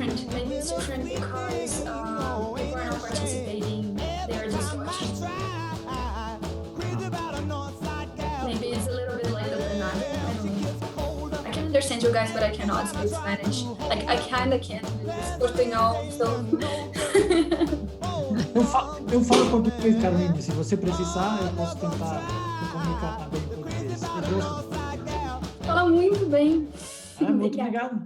different. Maybe it's different because people are not participating. They're just watching. Maybe it's a little bit like open. I don't know. I can understand you guys, but I cannot speak Spanish. Like I kinda can. Portunhol, so. Eu falo português, Carminha. Se você precisar, eu posso tentar me comunicar também em português. Eu gosto de português. Fala muito bem. Muito obrigado.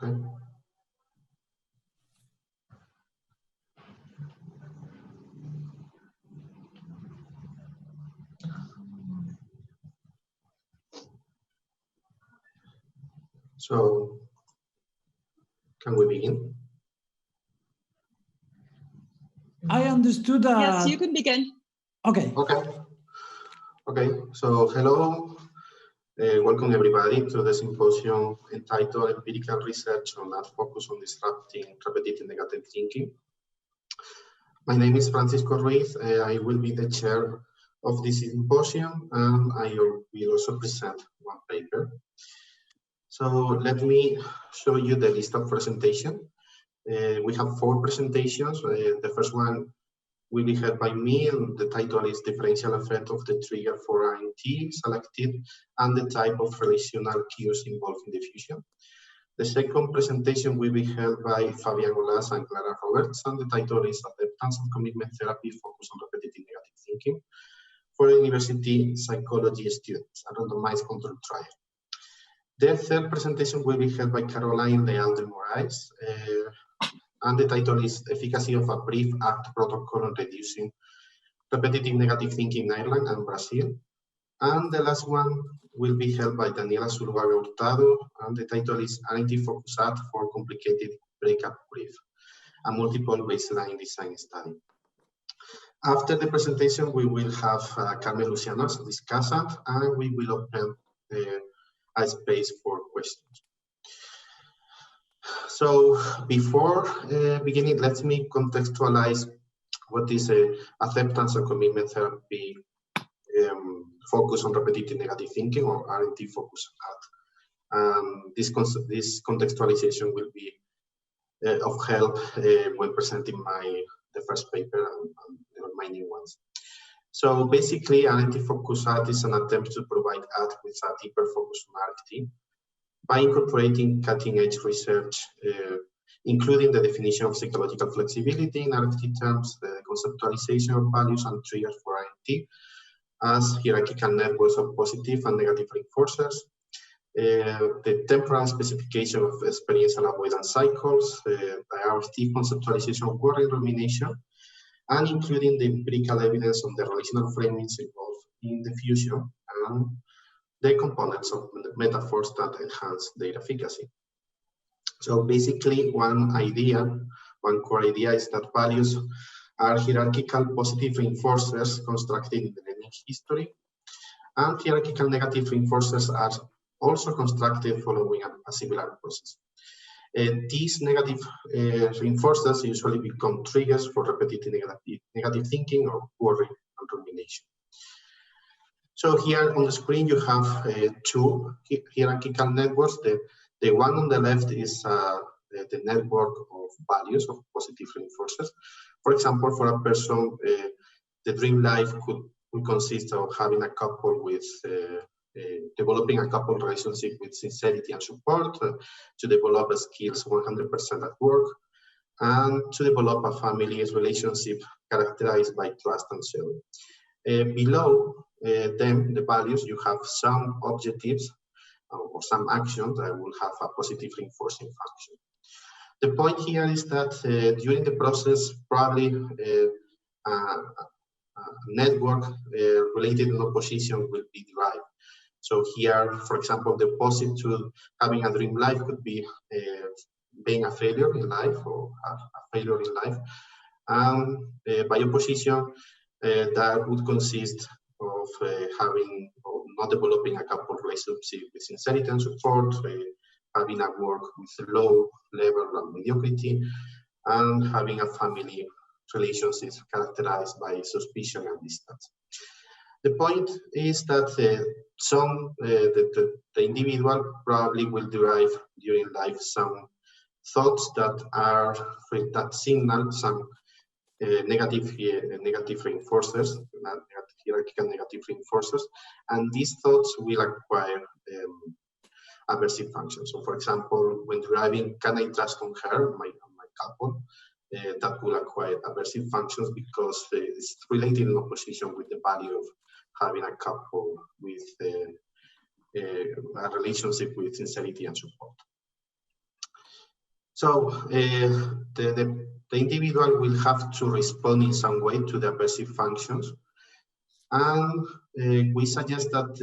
Okay. So, can we begin? I understood that. Yes, you can begin. Okay. Okay, so hello. Welcome everybody to the symposium entitled Empirical Research on Art Focus on Disrupting Repetitive Negative Thinking. My name is Francisco Ruiz. I will be the chair of this symposium, and I will also present one paper. So let me show you the list of presentation. We have 4 presentations. The first one will be held by me, and the title is Differential Effect of the Trigger for INT Selected and the Type of Relational Cues Involved in Diffusion. The second presentation will be held by Fabian Olaz and Clara Roberts, and the title is Acceptance and Commitment Therapy Focused on Repetitive Negative Thinking for University Psychology Students, a randomized controlled trial. The third presentation will be held by Caroline Leal de Moraes, and the title is Efficacy of a Brief Act Protocol on Reducing Repetitive Negative Thinking in Ireland and Brazil. And the last one will be held by Daniela Zuluaga Hurtado, and the title is Anti-Focus Act for Complicated Breakup Brief, a multiple baseline design study. After the presentation, we will have Gil-Luciano as a discussant, and we will open a space for questions. So before beginning, let me contextualize what is acceptance and commitment therapy focus on repetitive negative thinking, or RNT focus at. This contextualization will be of help when presenting the first paper and the remaining ones. So basically, RNT focus at is an attempt to provide AT with a deeper focus on RT by incorporating cutting-edge research, including the definition of psychological flexibility in RT terms, the conceptualization of values and triggers for RT as hierarchical networks of positive and negative reinforcers, the temporal specification of experiential avoidance cycles, the RT conceptualization of worry rumination, and including the empirical evidence on the relational framings involved in diffusion and the components of metaphors that enhance their efficacy. So basically, one core idea is that values are hierarchical positive reinforcers constructed in the learning history, and hierarchical negative reinforcers are also constructed following a similar process. These negative reinforcers usually become triggers for repetitive negative thinking or worry and rumination. So here on the screen, you have 2 hierarchical networks. The one on the left is the network of values of positive reinforcers. For example, for a person, the dream life could consist of having a couple with developing a couple relationship with sincerity and support, to develop skills 100% at work, and to develop a family relationship characterized by trust and sharing. Below them, the values, you have some objectives or some actions that will have a positive reinforcing function. The point here is that during the process, probably a network related to opposition will be derived. So here, for example, the opposite to having a dream life could be being a failure in life or a failure in life. And by opposition, that would consist of having or not developing a couple relationship with sincerity and support, having a work with a low level of mediocrity, and having a family relationships characterized by suspicion and distance. The point is that the individual probably will derive during life some thoughts that signal some negative reinforcers, hierarchical negative reinforcers, and these thoughts will acquire aversive functions. So, for example, when deriving, can I trust on her, my couple, that will acquire aversive functions because it's related in opposition with the value of having a couple with a relationship with sincerity and support. So the individual will have to respond in some way to the aversive functions. And we suggest that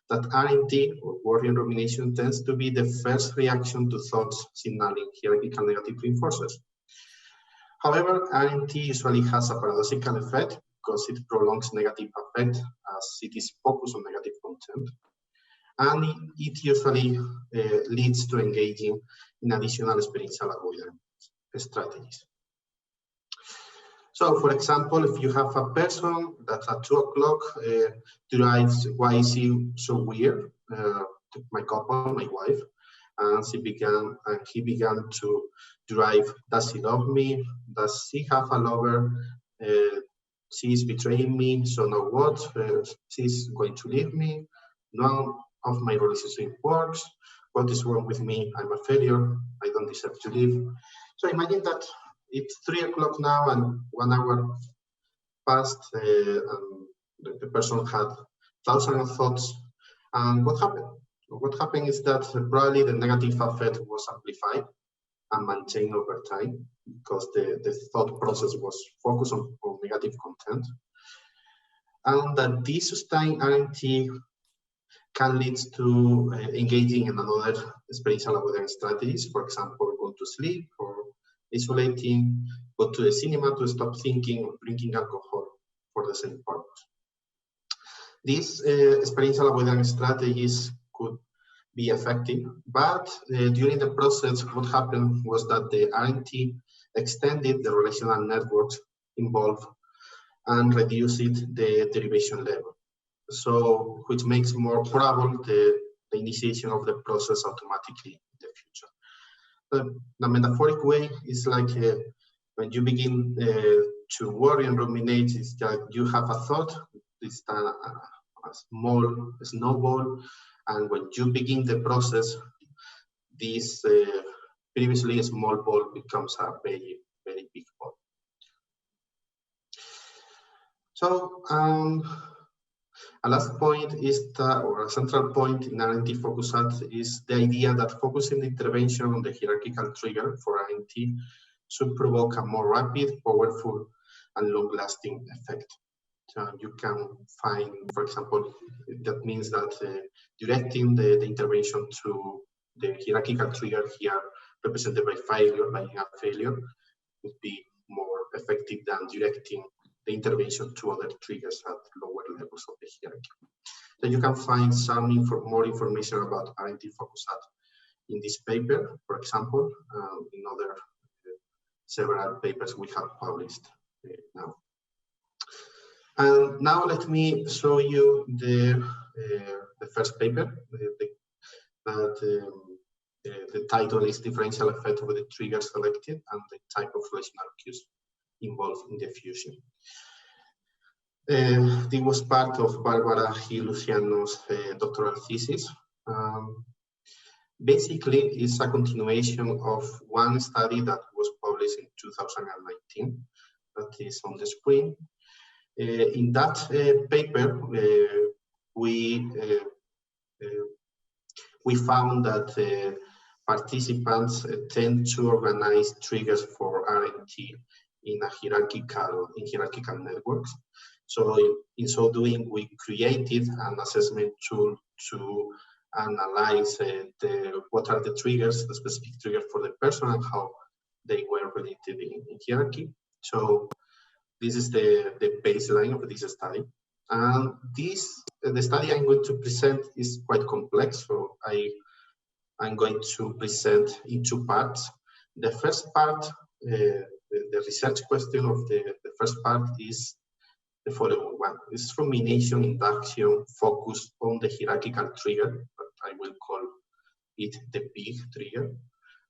that RNT, or worry and rumination, tends to be the first reaction to thoughts signaling hierarchical negative reinforcers. However, RNT usually has a paradoxical effect because it prolongs negative affect as it is focused on negative content. And it usually leads to engaging in additional experiential avoidance strategies. So, for example, if you have a person that at 2 o'clock derives, why is he so weird? My couple, my wife, and he began to derive, does he love me? Does he have a lover? She's betraying me, so now what? She's going to leave me. None of my relationship works. What is wrong with me? I'm a failure. I don't deserve to live. So imagine that it's 3 o'clock now and 1 hour passed. And the person had thousands of thoughts. And what happened? What happened is that probably the negative affect was amplified and maintained over time because the thought process was focused on negative content. And that this sustained RNT can lead to engaging in another experiential avoidance strategies. For example, go to sleep or isolating, go to the cinema to stop thinking, or drinking alcohol for the same purpose. These experiential avoidance strategies could be effective, but during the process, what happened was that the RNT extended the relational networks involved and reduced the derivation level. So, which makes more probable the initiation of the process automatically in the future. The metaphoric way is like when you begin to worry and ruminate, it's that you have a thought, it's a small snowball, and when you begin the process, this previously a small ball becomes a very, very big ball. So, a last point is or a central point in RNT focus is the idea that focusing the intervention on the hierarchical trigger for RNT should provoke a more rapid, powerful, and long-lasting effect. So you can find, for example, that means that directing the intervention to the hierarchical trigger here represented by failure would be more effective than directing the intervention to other triggers at lower levels of the hierarchy. So you can find some more information about RNT focus in this paper, for example, in other several papers we have published now. And now let me show you the first paper. The title is Differential Effect of the Trigger Selected and the Type of Relational Cues Involved in Diffusion. This was part of Barbara Gil-Luciano's doctoral thesis. Basically, it's a continuation of one study that was published in 2019, that is on the screen. In that paper, we found that participants tend to organize triggers for RNT in hierarchical networks. So in so doing, we created an assessment tool to analyze what are the triggers, the specific triggers for the person and how they were related in hierarchy. So this is the baseline of this study. And the study I'm going to present is quite complex, so I'm going to present in 2 parts. The first part, the research question of the first part is the following one. This is rumination induction focused on the hierarchical trigger, but I will call it the big trigger.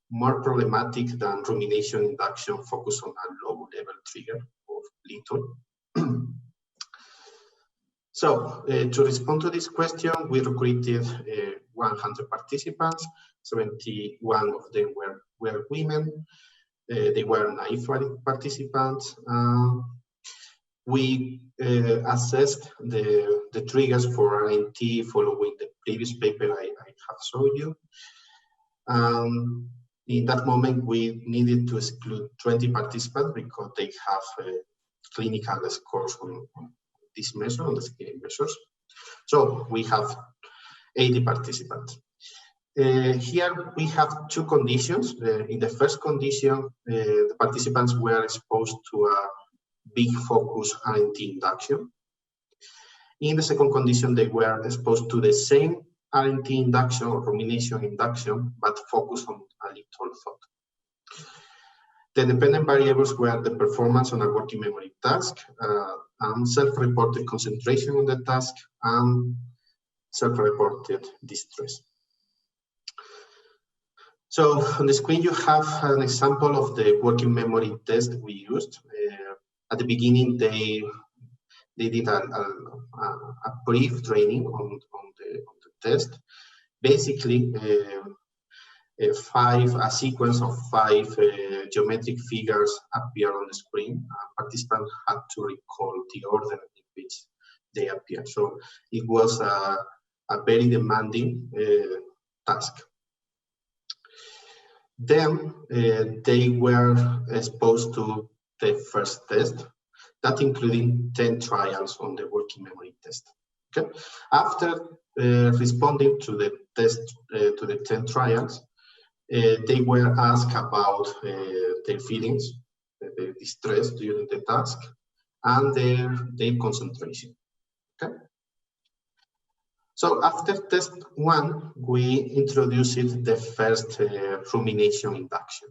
More problematic than rumination induction focused on a low level trigger of little. So to respond to this question, we recruited 100 participants. 71 of them were women. They were naive participants. We assessed the triggers for RNT following the previous paper I have showed you. In that moment, we needed to exclude 20 participants because they have clinical scores on this measure, on the screening measures. So we have 80 participants. Here we have two conditions. In the first condition, the participants were exposed to a big focus RNT induction. In the second condition, they were exposed to the same RNT induction or rumination induction, but focused on a little thought. The dependent variables were the performance on a working memory task, and self-reported concentration on the task, and self-reported distress. So on the screen, you have an example of the working memory test we used. At the beginning, they did a brief training on the test. Basically, a sequence of 5 geometric figures appear on the screen. Participants had to recall the order in which they appear. So it was a very demanding task. Then they were exposed to the first test, that including 10 trials on the working memory test. Okay. After responding to the test, to the 10 trials, they were asked about their feelings, their distress during the task, and their concentration. Okay. So after test 1, we introduced the first rumination induction.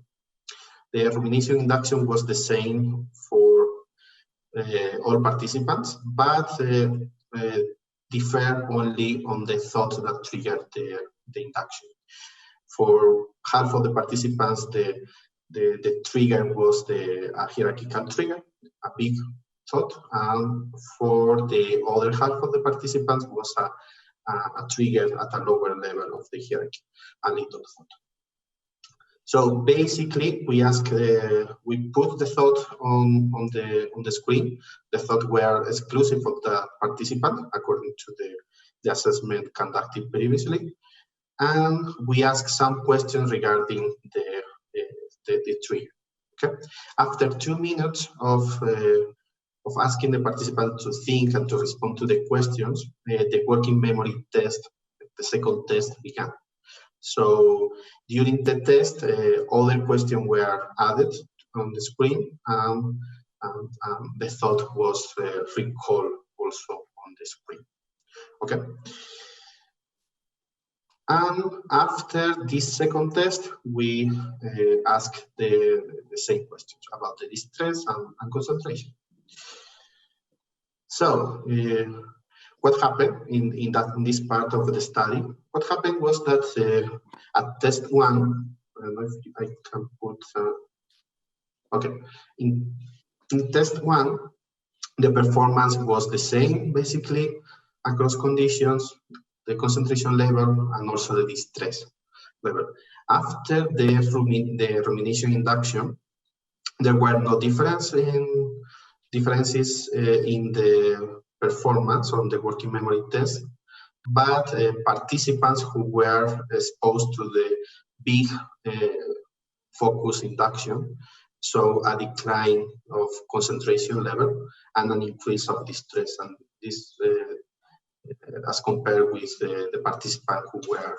The rumination induction was the same for all participants, but differed only on the thought that triggered the induction. For half of the participants, the trigger was a hierarchical trigger, a big thought, and for the other half of the participants was a trigger at a lower level of the hierarchy, a little thought. So basically, we put the thought on the screen. The thought were exclusive of the participant according to the assessment conducted previously, and we asked some questions regarding the trigger. Okay. After 2 minutes of asking the participant to think and to respond to the questions, the working memory test, the second test, began. So during the test, other questions were added on the screen, and the thought was recalled also on the screen. Okay. And after this second test, we asked the same questions about the distress and concentration. So what happened in this part of the study? What happened was that at test 1, I don't know if I can put, okay, in test 1, the performance was the same basically across conditions, the concentration level, and also the distress level. After the rumination induction, there were no differences in the performance on the working memory test, but participants who were exposed to the big focus induction saw a decline of concentration level and an increase of distress, and this as compared with the participants who were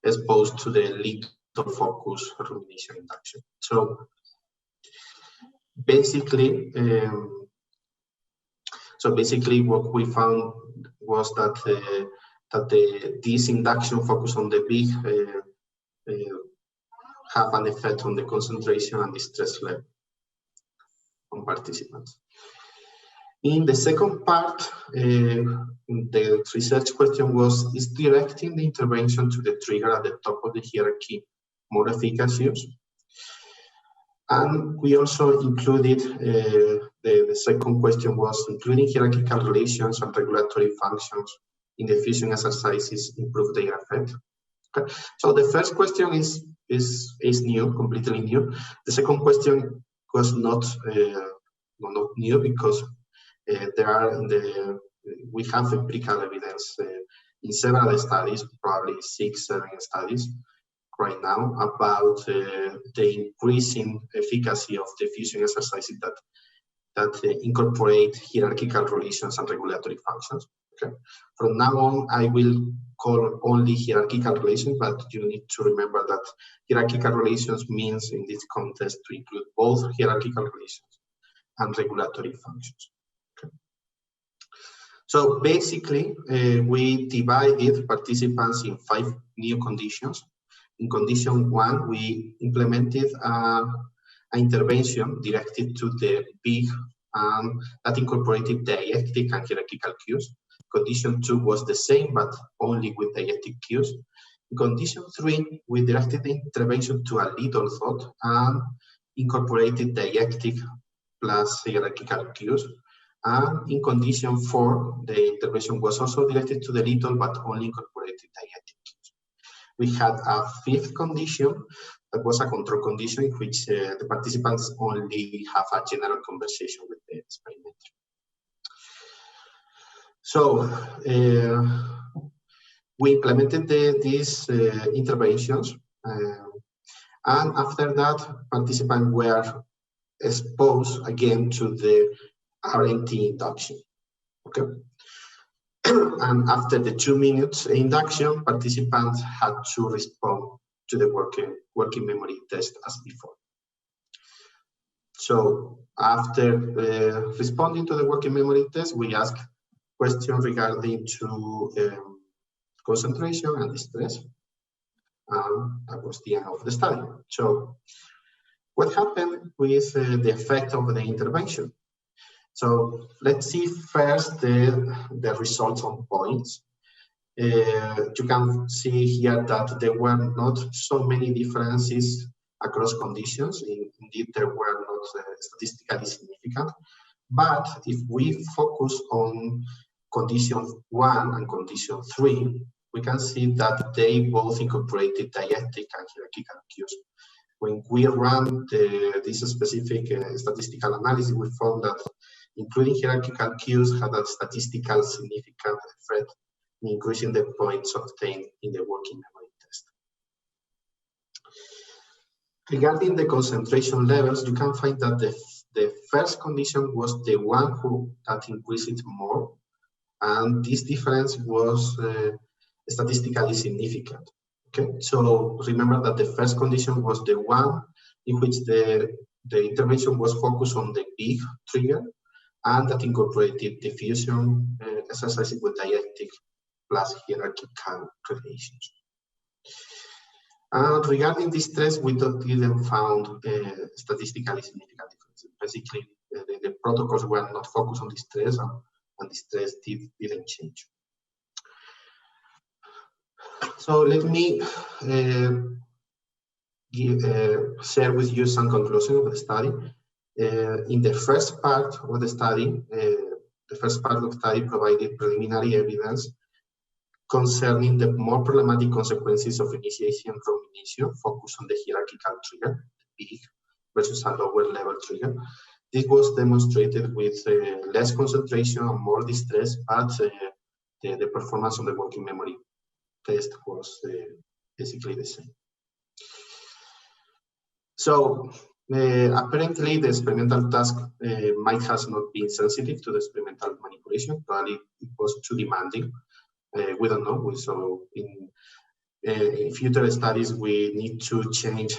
exposed to the little focus rumination induction. So basically, what we found was that this induction focus on the big have an effect on the concentration and the stress level on participants. In the second part, the research question was, is directing the intervention to the trigger at the top of the hierarchy more efficacious? And we also included, the second question was, including hierarchical relations and regulatory functions in the fusion exercises improve their effect? Okay. So the first question is new, completely new. The second question was not new because we have empirical evidence in several studies, probably 6-7 studies right now, about the increasing efficacy of the fusion exercises that incorporate hierarchical relations and regulatory functions. Okay. From now on, I will call only hierarchical relations, but you need to remember that hierarchical relations means in this context to include both hierarchical relations and regulatory functions. Okay. So basically, we divided participants in 5 new conditions. In condition 1, we implemented an intervention directed to the big that incorporated dielectric and hierarchical cues. Condition 2 was the same, but only with dielectric cues. In condition 3, we directed the intervention to a little thought and incorporated dielectric plus hierarchical cues. And in condition 4, the intervention was also directed to the little, but only incorporated dielectric cues. We had a 5th condition that was a control condition in which the participants only have a general conversation with the experimenter. So we implemented these interventions, and after that, participants were exposed again to the RNT induction. Okay. And after the 2 minutes induction, participants had to respond to the working memory test as before. So after responding to the working memory test, we asked questions regarding to concentration and distress. That was the end of the study. So what happened with the effect of the intervention? So let's see first the results on points. You can see here that there were not so many differences across conditions. Indeed, there were not statistically significant. But if we focus on condition 1 and condition 3, we can see that they both incorporated dielectric and hierarchical cues. When we ran this specific statistical analysis, we found that including hierarchical cues had a statistical significant effect in increasing the points obtained in the working memory test. Regarding the concentration levels, you can find that the first condition was the one that increased it more, and this difference was statistically significant. Okay, so remember that the first condition was the one in which the intervention was focused on the big trigger, and that incorporated diffusion exercises with dielectric plus hierarchical relations. And regarding distress, we didn't found statistically significant differences. Basically, the protocols were not focused on distress, and distress didn't change. So let me share with you some conclusions of the study. In the first part of the study, provided preliminary evidence concerning the more problematic consequences of initiation from initio, focus on the hierarchical trigger, the big, versus a lower level trigger. This was demonstrated with less concentration and more distress, but the performance on the working memory test was basically the same. So apparently the experimental task might have not been sensitive to the experimental manipulation. Probably it was too demanding. We don't know. So in future studies, we need to change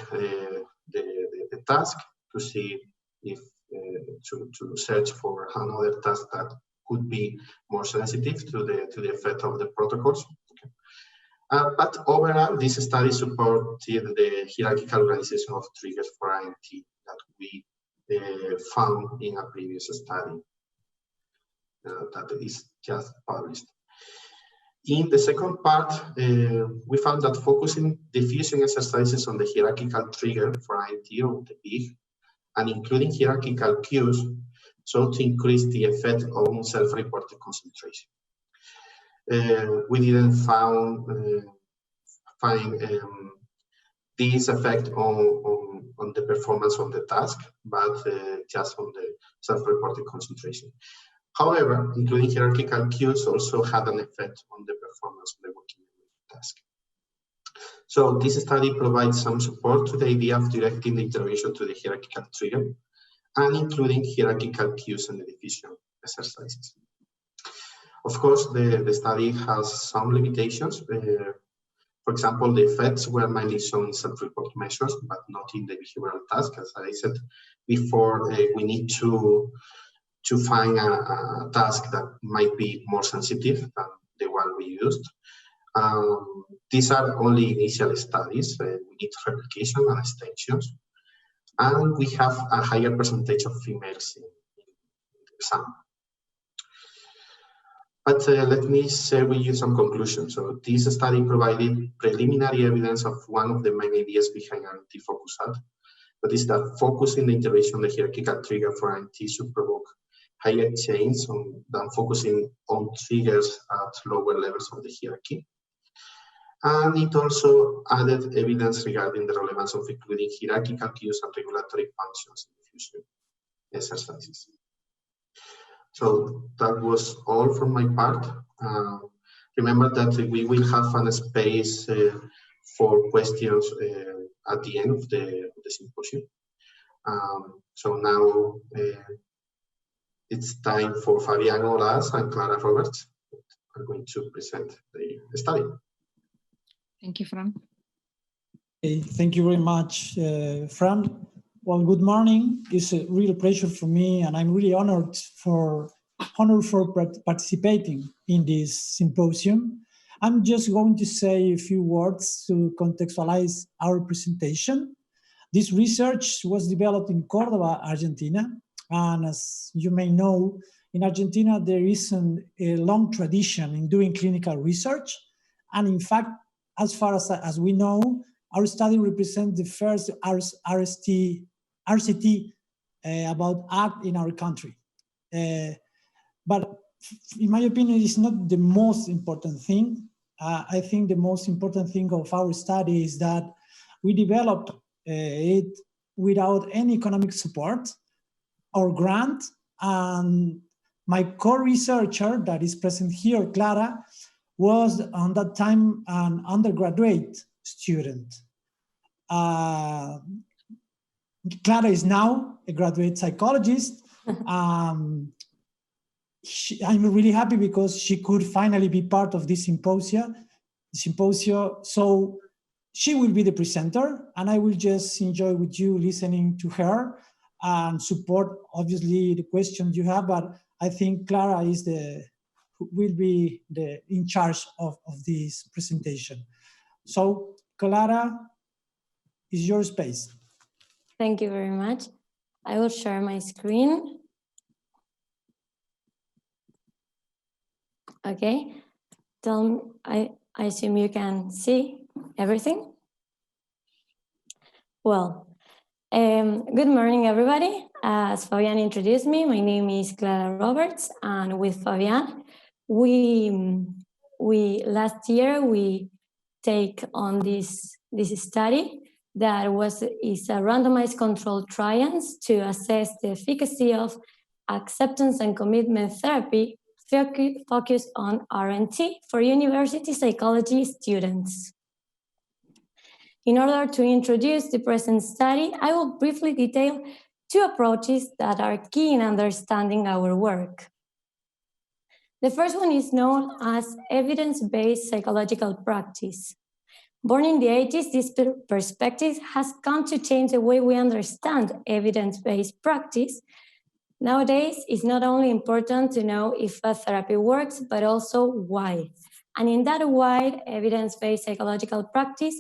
the task to see if to search for another task that could be more sensitive to the effect of the protocols. Okay. But overall, this study supported the hierarchical organization of triggers for INT that we found in a previous study. that is just published. In the second part, we found that focusing diffusion exercises on the hierarchical trigger for INT on the peak and including hierarchical cues sought to increase the effect on self-reported concentration. We didn't find this effect on the performance of the task, but just on the self-reported concentration. However, including hierarchical cues also had an effect on the performance of the working memory task. So this study provides some support to the idea of directing the intervention to the hierarchical trigger and including hierarchical cues in the diffusion exercises. Of course, the study has some limitations. For example, the effects were mainly shown in self-report measures, but not in the behavioral task. As I said before, we need to find a task that might be more sensitive than the one we used. These are only initial studies. We need replication and extensions. And we have a higher percentage of females in the exam. But let me share with you some conclusions. So this study provided preliminary evidence of one of the main ideas behind INT focus out. That is that focusing the intervention on the hierarchical trigger for INT should provoke higher change than focusing on triggers at lower levels of the hierarchy. And it also added evidence regarding the relevance of including hierarchical cues and regulatory functions in diffusion exercises. So that was all from my part. Remember that we will have a space for questions at the end of the symposium. So now it's time for Fabián Olaz and Clara Roberts who are going to present the study. Thank you, Fran. Okay, thank you very much, Fran. Well, good morning. It's a real pleasure for me, and I'm really honored for participating in this symposium. I'm just going to say a few words to contextualize our presentation. This research was developed in Córdoba, Argentina, and as you may know, in Argentina there is a long tradition in doing clinical research, and in fact, as far as we know, our study represents the first RCT about ACT in our country. But in my opinion, it's not the most important thing. I think the most important thing of our study is that we developed it without any economic support or grant. And my co-researcher that is present here, Clara, was on that time an undergraduate student. Clara is now a graduate psychologist. I'm really happy because she could finally be part of this symposium. So she will be the presenter, and I will just enjoy with you listening to her and support, obviously, the questions you have. But I think Clara will be in charge of this presentation. So, Clara, is your space. Thank you very much. I will share my screen. Okay, I assume you can see everything. Well, good morning, everybody. As Fabián introduced me, my name is Clara Roberts, and with Fabián, last year we take on this study that is a randomized controlled trials to assess the efficacy of acceptance and commitment therapy focused on RNT for university psychology students. In order to introduce the present study, I will briefly detail two approaches that are key in understanding our work. The first one is known as evidence-based psychological practice. Born in the 80s, this perspective has come to change the way we understand evidence-based practice. Nowadays, it's not only important to know if a therapy works, but also why. And in that wide evidence-based psychological practice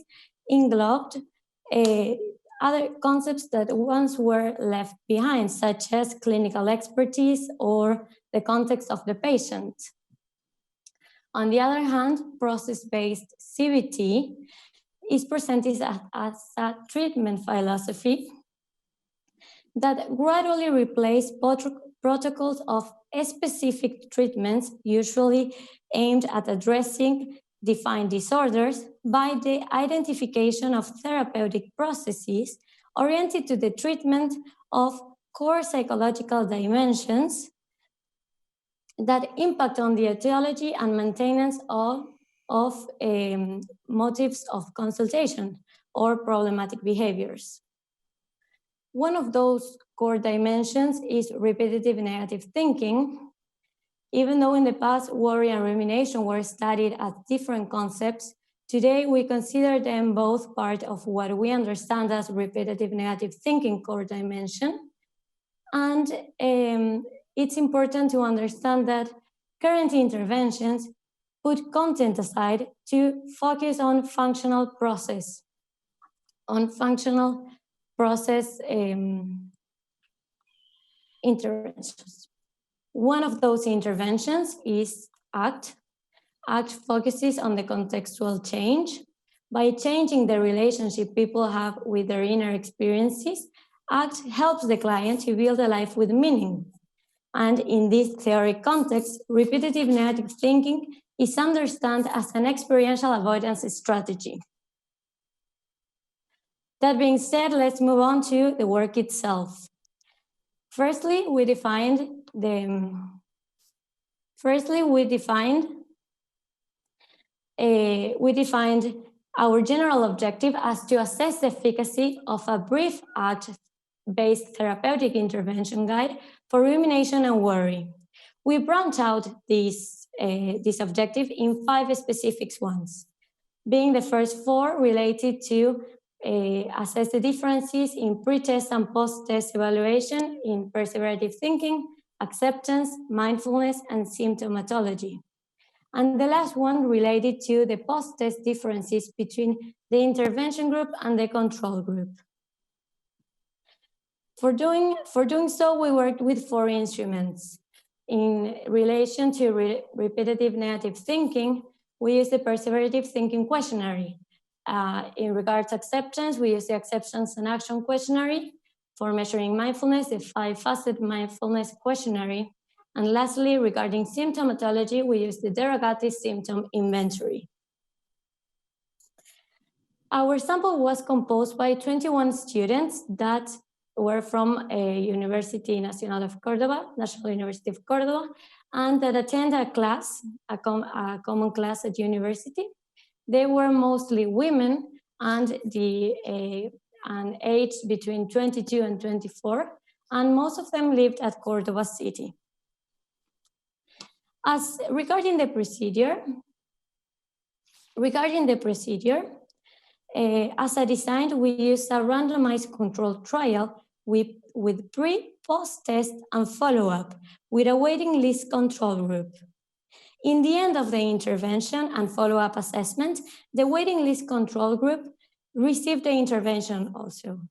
englobed other concepts that once were left behind, such as clinical expertise or the context of the patient. On the other hand, process-based CBT is presented as a treatment philosophy that gradually replaces protocols of specific treatments, usually aimed at addressing defined disorders, by the identification of therapeutic processes oriented to the treatment of core psychological dimensions that impact on the etiology and maintenance of motives of consultation or problematic behaviors. One of those core dimensions is repetitive negative thinking. Even though in the past worry and rumination were studied as different concepts, today we consider them both part of what we understand as repetitive negative thinking core dimension. And it's important to understand that current interventions put content aside to focus on functional process, interventions. One of those interventions is ACT. ACT focuses on the contextual change. By changing the relationship people have with their inner experiences, ACT helps the client to build a life with meaning. And in this theoretic context, repetitive negative thinking is understood as an experiential avoidance strategy. That being said, let's move on to the work itself. Firstly, we defined our general objective as to assess the efficacy of a brief ACT-based therapeutic intervention guide for rumination and worry. We branch out this objective in 5 specific ones, being the first 4 related to assess the differences in pre-test and post-test evaluation in perseverative thinking, acceptance, mindfulness, and symptomatology. And the last one related to the post-test differences between the intervention group and the control group. For doing so, we worked with 4 instruments. In relation to repetitive negative thinking, we use the perseverative thinking questionnaire. In regards to acceptance, we use the acceptance and action questionnaire. For measuring mindfulness, the 5-facet mindfulness questionnaire. And lastly, regarding symptomatology, we use the derogatory symptom inventory. Our sample was composed by 21 students that were from University Nacional of Córdoba, National University of Córdoba, and that attend a class, a common class at university. They were mostly women and aged between 22 and 24, and most of them lived at Córdoba city. As regarding the procedure, as a design, we use a randomized controlled trial with pre, post-test, and follow-up with a waiting list control group. In the end of the intervention and follow-up assessment, the waiting list control group received the intervention also.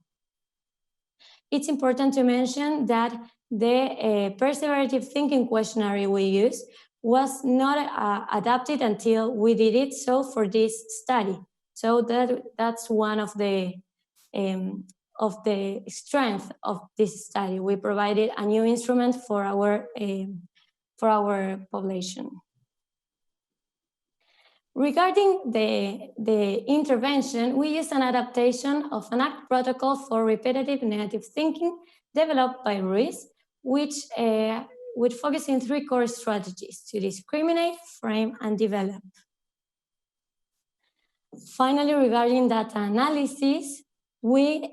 It's important to mention that the perseverative thinking questionnaire we use was not adapted until we did it so for this study. So that's one of the strength of this study. We provided a new instrument for our population. Regarding the intervention, we use an adaptation of an ACT protocol for repetitive negative thinking developed by Ruiz, which would focus in 3 core strategies: to discriminate, frame, and develop. Finally, regarding data analysis, we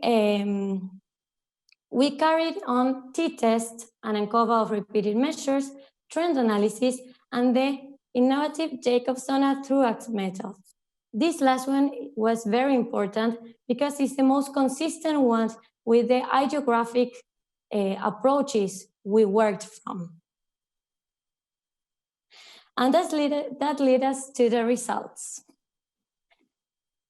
carried on t-test and ANCOVA of repeated measures, trend analysis, and the innovative Jacobson-Truax method. This last one was very important because it's the most consistent one with the ideographic approaches we worked from. And that led us to the results.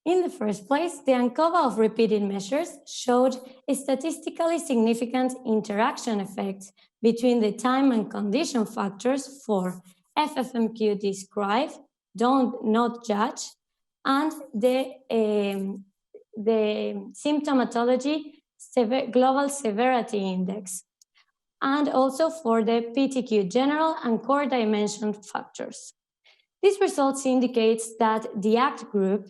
In the first place, the ANCOVA of repeated measures showed a statistically significant interaction effect between the time and condition factors for FFMQ describe, don't not judge, and the symptomatology global severity index, and also for the PTQ general and core dimension factors. These results indicates that the ACT group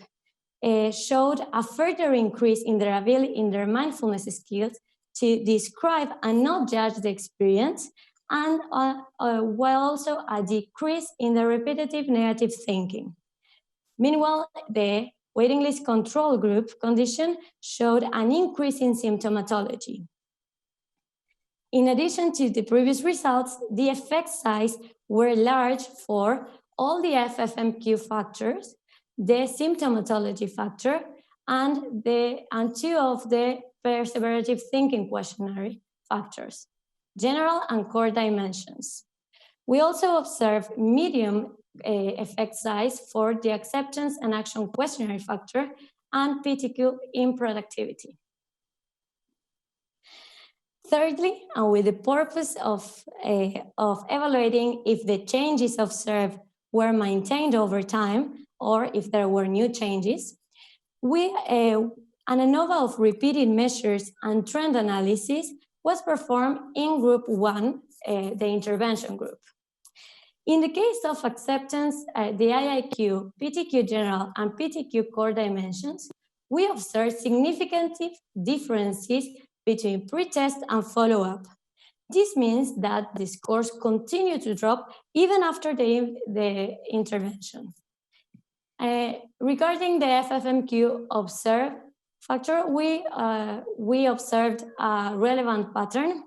showed a further increase in their ability, in their mindfulness skills to describe and not judge the experience, and while also a decrease in the repetitive negative thinking. Meanwhile, the waiting list control group condition showed an increase in symptomatology. In addition to the previous results, the effect size were large for all the FFMQ factors, the symptomatology factor, and two of the perseverative thinking questionnaire factors, general and core dimensions. We also observed medium effect size for the acceptance and action questionnaire factor and PTQ in productivity. Thirdly, and with the purpose of evaluating if the changes observed were maintained over time or if there were new changes, an ANOVA of repeated measures and trend analysis was performed in group 1, the intervention group. In the case of acceptance, the IIQ, PTQ general, and PTQ core dimensions, we observed significant differences between pre-test and follow-up. This means that the scores continue to drop even after the intervention. Regarding the FFMQ observed factor, we observed a relevant pattern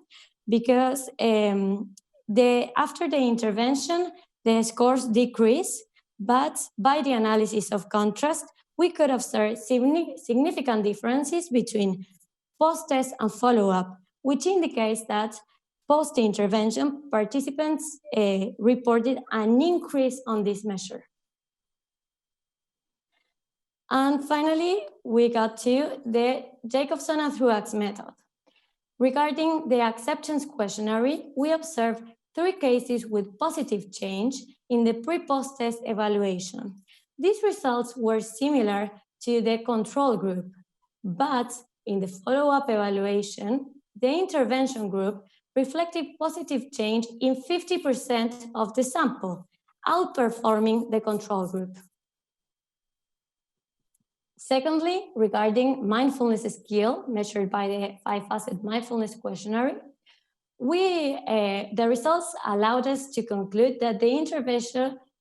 because after the intervention, the scores decrease, but by the analysis of contrast, we could observe significant differences between post-test and follow-up, which indicates that post-intervention participants reported an increase on this measure. And finally, we got to the Jacobson and Truax method. Regarding the acceptance questionnaire, we observed 3 cases with positive change in the pre-post test evaluation. These results were similar to the control group, but in the follow-up evaluation, the intervention group reflected positive change in 50% of the sample, outperforming the control group. Secondly, regarding mindfulness skill measured by the 5-facet mindfulness questionnaire, the results allowed us to conclude that the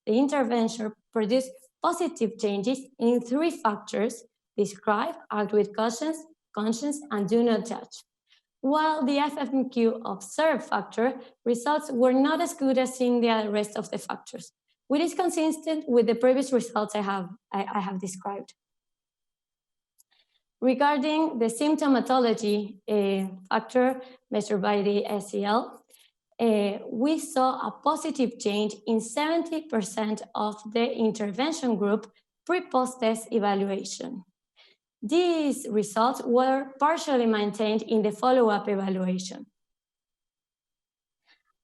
intervention produced positive changes in 3 factors: describe, act with conscience, and do not judge. While the FFMQ observed factor results were not as good as in the rest of the factors, which is consistent with the previous results I have described. Regarding the symptomatology factor measured by the SEL, we saw a positive change in 70% of the intervention group pre-post test evaluation. These results were partially maintained in the follow-up evaluation.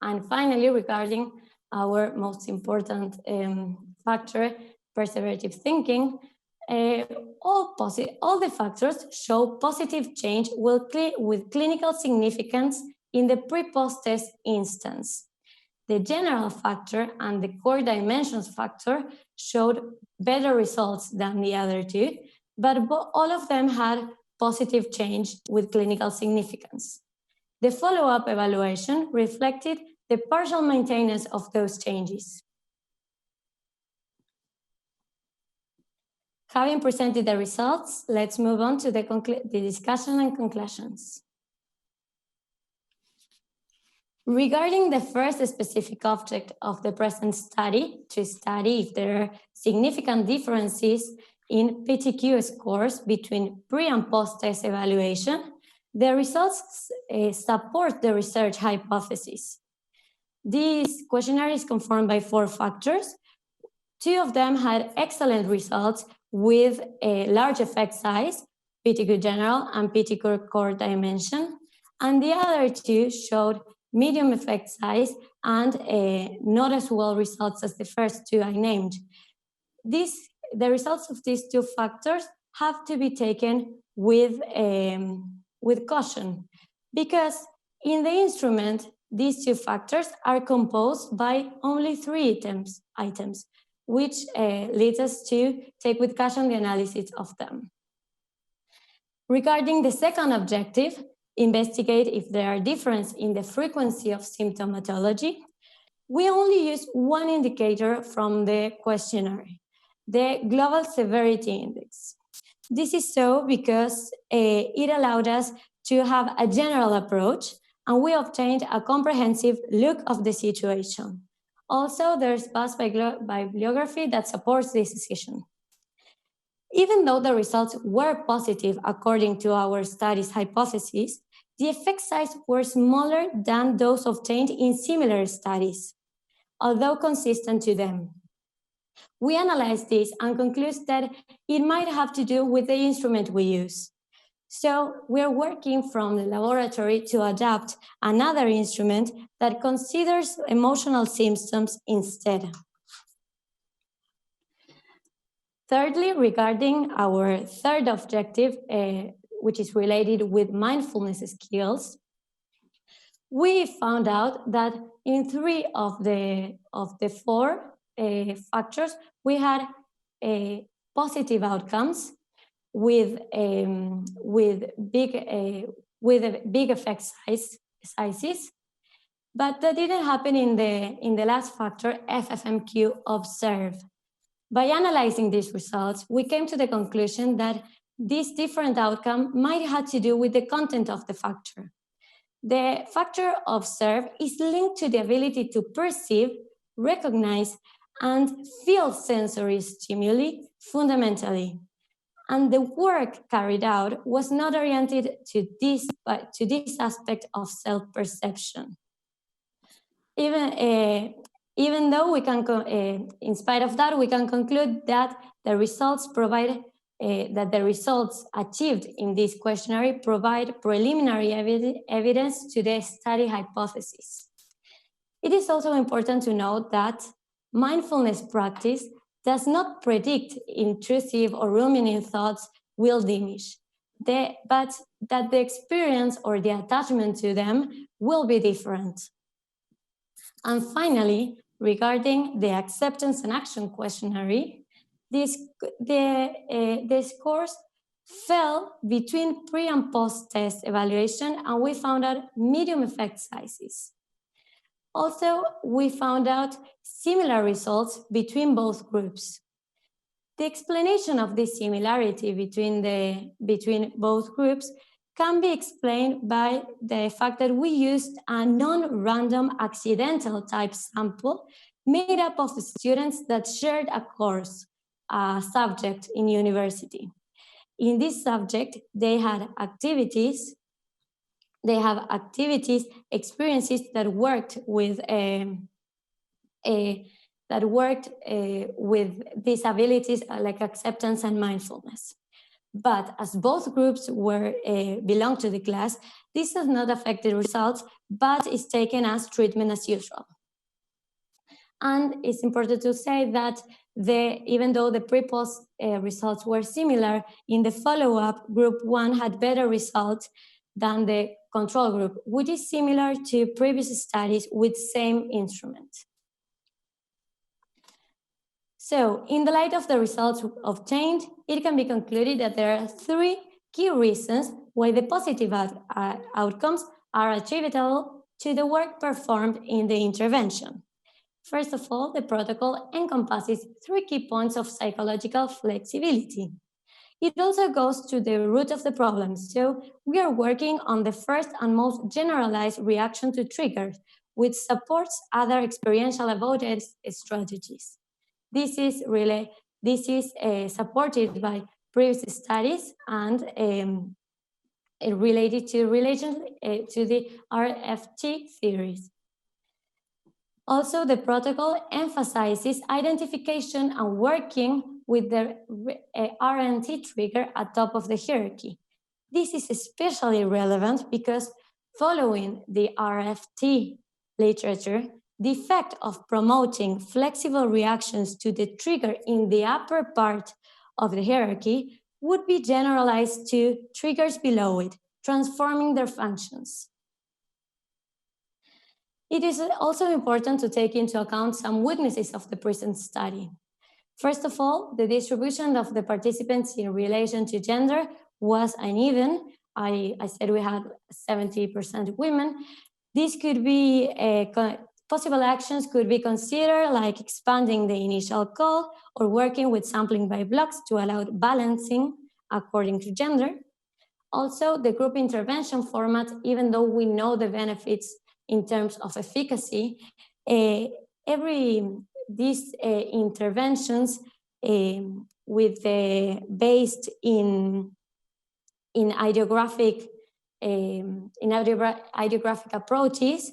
And finally, regarding our most important factor, perseverative thinking, all the factors show positive change with clinical significance in the pre-post test instance. The general factor and the core dimensions factor showed better results than the other 2, but all of them had positive change with clinical significance. The follow-up evaluation reflected the partial maintenance of those changes. Having presented the results, let's move on to the discussion and conclusions. Regarding the first specific object of the present study, to study if there are significant differences in PTQ scores between pre- and post-test evaluation, the results support the research hypothesis. This questionnaire is confirmed by 4 factors. 2 of them had excellent results with a large effect size, PTQ general and PTQ core dimension, and the other two showed medium effect size and not as well results as the first two I named. The results of these two factors have to be taken with caution, because in the instrument, these two factors are composed by only 3 items, which leads us to take with caution the analysis of them. Regarding the second objective, investigate if there are differences in the frequency of symptomatology, we only use one indicator from the questionnaire, the Global Severity Index. This is so because it allowed us to have a general approach, and we obtained a comprehensive look of the situation. Also, there's past bibliography that supports this decision. Even though the results were positive according to our study's hypothesis, the effect size were smaller than those obtained in similar studies, although consistent to them. We analyzed this and conclude that it might have to do with the instrument we use. So we're working from the laboratory to adapt another instrument that considers emotional symptoms instead. Thirdly, regarding our third objective, which is related with mindfulness skills, we found out that in 3 of the 4 factors, we had positive outcomes with big effect sizes, but that didn't happen in the last factor, FFMQ observe. By analyzing these results, we came to the conclusion that this different outcome might have to do with the content of the factor. The factor observe is linked to the ability to perceive, recognize, and feel sensory stimuli fundamentally. And the work carried out was not oriented to this, but to this aspect of self-perception. Even though we can, in spite of that, we can conclude that the results achieved in this questionnaire provide preliminary evidence to the study hypothesis. It is also important to note that mindfulness practice does not predict intrusive or ruminating thoughts will diminish, but that the experience or the attachment to them will be different. And finally, regarding the acceptance and action questionnaire, the scores fell between pre and post-test evaluation, and we found out medium effect sizes. Also, we found out similar results between both groups. The explanation of this similarity between both groups can be explained by the fact that we used a non-random accidental type sample made up of students that shared a course, a subject in university. In this subject, they have activities, experiences that worked with these abilities like acceptance and mindfulness. But as both groups belong to the class, this does not affect the results, but is taken as treatment as usual. And it's important to say that even though the pre-post results were similar, in the follow-up, group 1 had better results than the control group, which is similar to previous studies with same instrument. So, in the light of the results obtained, it can be concluded that there are 3 key reasons why the positive outcomes are attributable to the work performed in the intervention. First of all, the protocol encompasses 3 key points of psychological flexibility. It also goes to the root of the problem, so we are working on the first and most generalized reaction to triggers, which supports other experiential avoidance strategies. This is supported by previous studies and related to the RFT theories. Also, the protocol emphasizes identification and working with the RNT trigger at top of the hierarchy. This is especially relevant because following the RFT literature, the effect of promoting flexible reactions to the trigger in the upper part of the hierarchy would be generalized to triggers below it, transforming their functions. It is also important to take into account some weaknesses of the present study. First of all, the distribution of the participants in relation to gender was uneven. I said we had 70% women. This could be possible actions could be considered like expanding the initial call or working with sampling by blocks to allow balancing according to gender. Also, the group intervention format, even though we know the benefits in terms of efficacy, these interventions based in ideographic approaches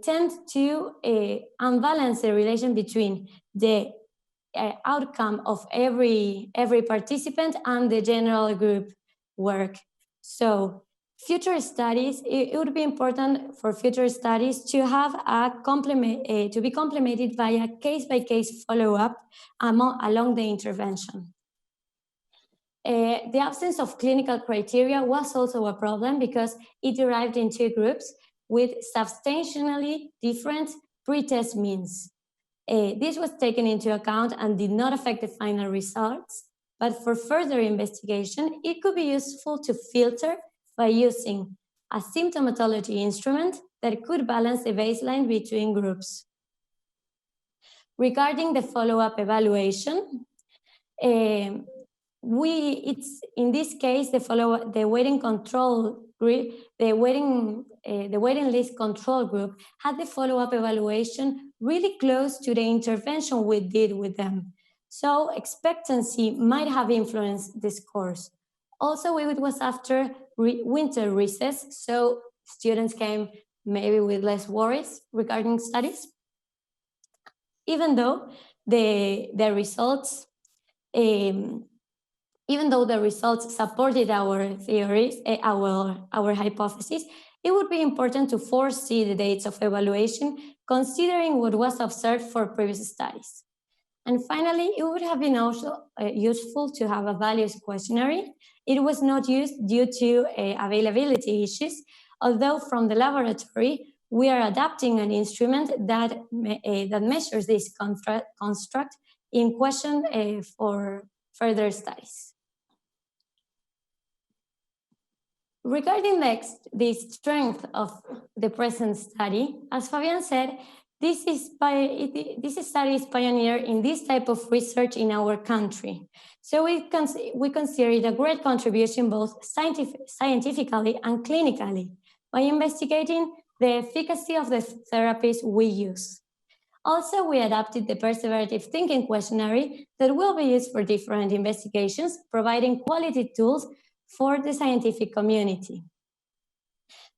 tend to unbalance the relation between the outcome of every participant and the general group work. So future studies, it would be important for future studies to have to be complemented by a case-by-case follow-up along the intervention. The absence of clinical criteria was also a problem because it derived in two groups with substantially different pretest means. This was taken into account and did not affect the final results, but for further investigation, it could be useful to filter by using a symptomatology instrument that could balance the baseline between groups. Regarding the follow-up evaluation, in this case, the waiting control group, the waiting list control group had the follow-up evaluation really close to the intervention we did with them. So expectancy might have influenced the scores. Also, it was after winter recess, so students came maybe with less worries regarding studies. Even though the results supported our theories, our hypothesis, it would be important to foresee the dates of evaluation, considering what was observed for previous studies. And finally, it would have been also useful to have a values questionnaire. It was not used due to availability issues, although from the laboratory, we are adapting an instrument that measures this construct in question for further studies. Regarding the strength of the present study, as Fabian said, this study is pioneer in this type of research in our country. So we consider it a great contribution both scientifically and clinically by investigating the efficacy of the therapies we use. Also, we adapted the perseverative thinking questionnaire that will be used for different investigations, providing quality tools for the scientific community.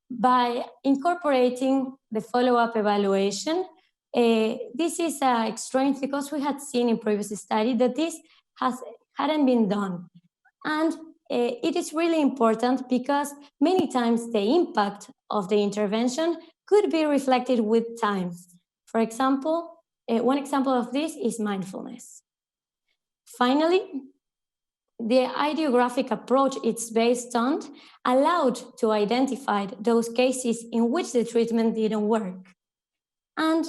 By incorporating the follow-up evaluation, this is a strength because we had seen in previous study that this hadn't been done. And it is really important because many times the impact of the intervention could be reflected with time. For example, one example of this is mindfulness. Finally, the ideographic approach it's based on allowed to identify those cases in which the treatment didn't work. And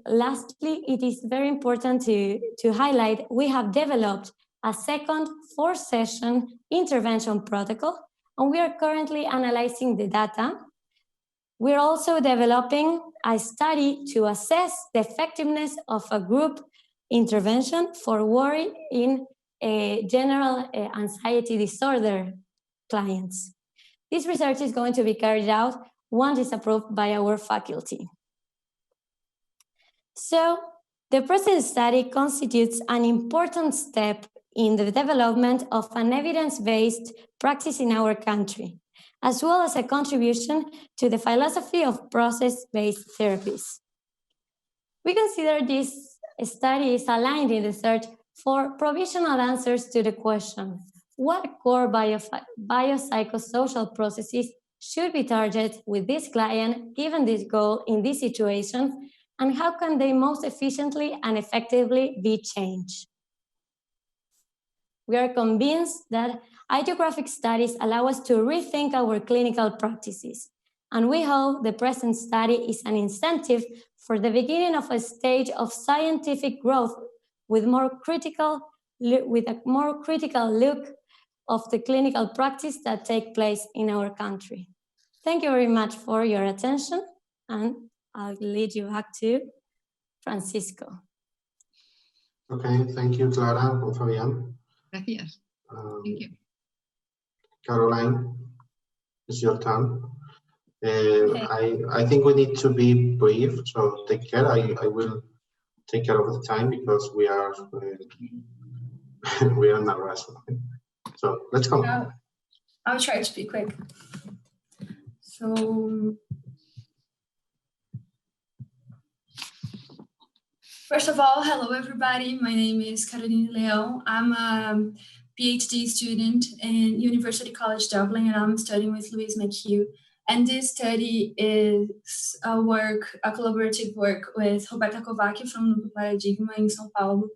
lastly, it is very important to highlight we have developed a second 4-session intervention protocol, and we are currently analyzing the data. We're also developing a study to assess the effectiveness of a group intervention for worry in general anxiety disorder clients. This research is going to be carried out once it's approved by our faculty. So the present study constitutes an important step in the development of an evidence-based practice in our country, as well as a contribution to the philosophy of process-based therapies. We consider this study is aligned in the search for provisional answers to the question, what core biopsychosocial processes should be targeted with this client given this goal in this situation, and how can they most efficiently and effectively be changed? We are convinced that idiographic studies allow us to rethink our clinical practices, and we hope the present study is an incentive for the beginning of a stage of scientific growth with a more critical look of the clinical practice that take place in our country. Thank you very much for your attention, and I'll lead you back to Francisco. Okay, thank you, Clara and Fabian. Gracias. Thank you. Caroline, it's your turn. I think we need to be brief, so take care. I will take care of the time because we are we are in a rush. So let's go. I'll try to be quick. So first of all, hello everybody. My name is Carolina Leão. I'm a PhD student in University College Dublin, and I'm studying with Ruiz, McHugh. And this study is a collaborative work with Roberta Kovac from Paradigma in São Paulo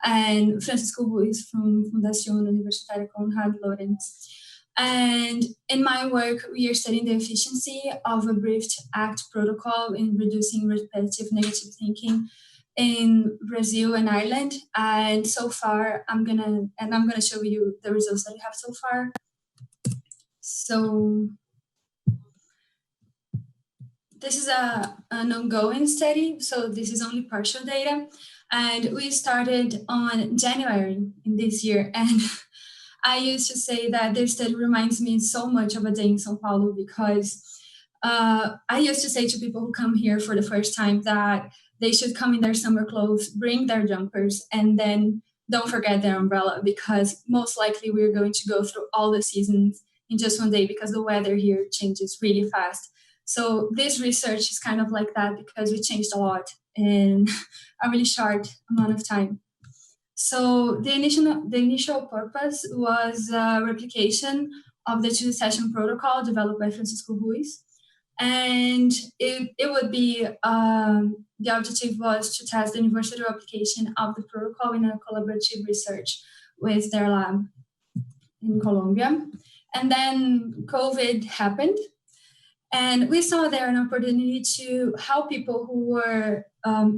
and Francisco Ruiz from Fundación Universitária Konrad Lorenz. And in my work, we are studying the efficiency of a briefed act protocol in reducing repetitive negative thinking in Brazil and Ireland. And so far, I'm gonna show you the results that we have so far. So this is an ongoing study, so this is only partial data. And we started on January in this year. And I used to say that this study reminds me so much of a day in São Paulo, because I used to say to people who come here for the first time that they should come in their summer clothes, bring their jumpers, and then don't forget their umbrella, because most likely we're going to go through all the seasons in just one day, because the weather here changes really fast. So this research is kind of like that, because we changed a lot in a really short amount of time. So the initial purpose was replication of the 2-session protocol developed by Francisco Ruiz. And it would be, the objective was to test the universal application of the protocol in a collaborative research with their lab in Colombia. And then COVID happened. And we saw there an opportunity to help people who were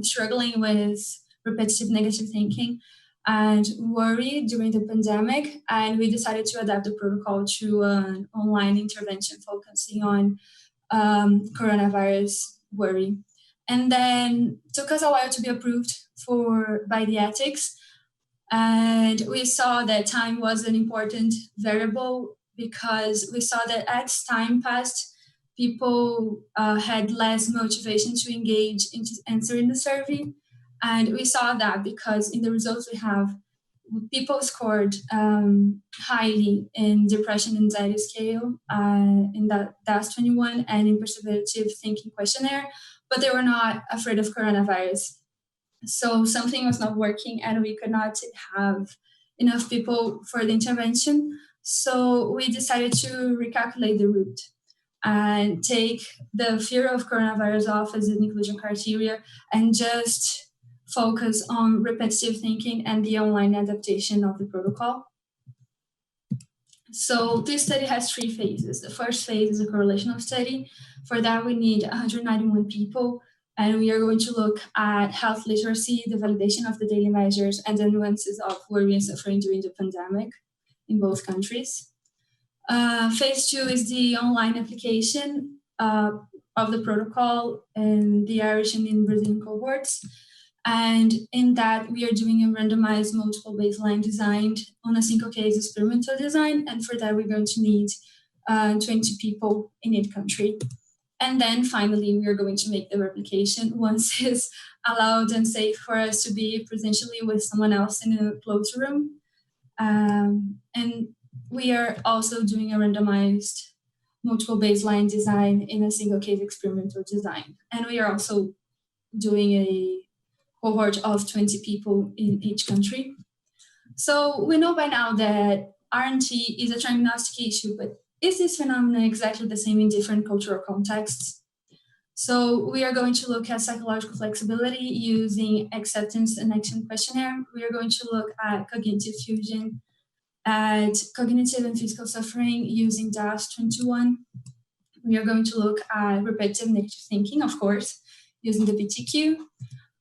struggling with repetitive negative thinking and worry during the pandemic. And we decided to adapt the protocol to an online intervention focusing on coronavirus worry. And then it took us a while to be approved by the ethics. And we saw that time was an important variable, because we saw that as time passed, people had less motivation to engage in answering the survey. And we saw that because in the results we have, people scored highly in depression anxiety scale, in the DAS-21 and in perceptive thinking questionnaire, but they were not afraid of coronavirus. So something was not working, and we could not have enough people for the intervention. So we decided to recalculate the route and take the fear of coronavirus off as an inclusion criteria and just focus on repetitive thinking and the online adaptation of the protocol. So this study has 3 phases. The first phase is a correlational study. For that, we need 191 people, and we are going to look at health literacy, the validation of the daily measures, and the nuances of worry and suffering during the pandemic in both countries. Phase 2 is the online application of the protocol in the Irish and in Brazilian cohorts. And in that, we are doing a randomized multiple baseline designed on a single case experimental design. And for that, we're going to need 20 people in each country. And then finally, we are going to make the replication once it's allowed and safe for us to be presentially with someone else in a closed room. And we are also doing a randomized multiple baseline design in a single case experimental design. And we are also doing a cohort of 20 people in each country. So we know by now that RNT is a diagnostic issue, but is this phenomenon exactly the same in different cultural contexts? So we are going to look at psychological flexibility using acceptance and action questionnaire. We are going to look at cognitive fusion, at cognitive and physical suffering using DAS-21. We are going to look at repetitive negative thinking, of course, using the PTQ.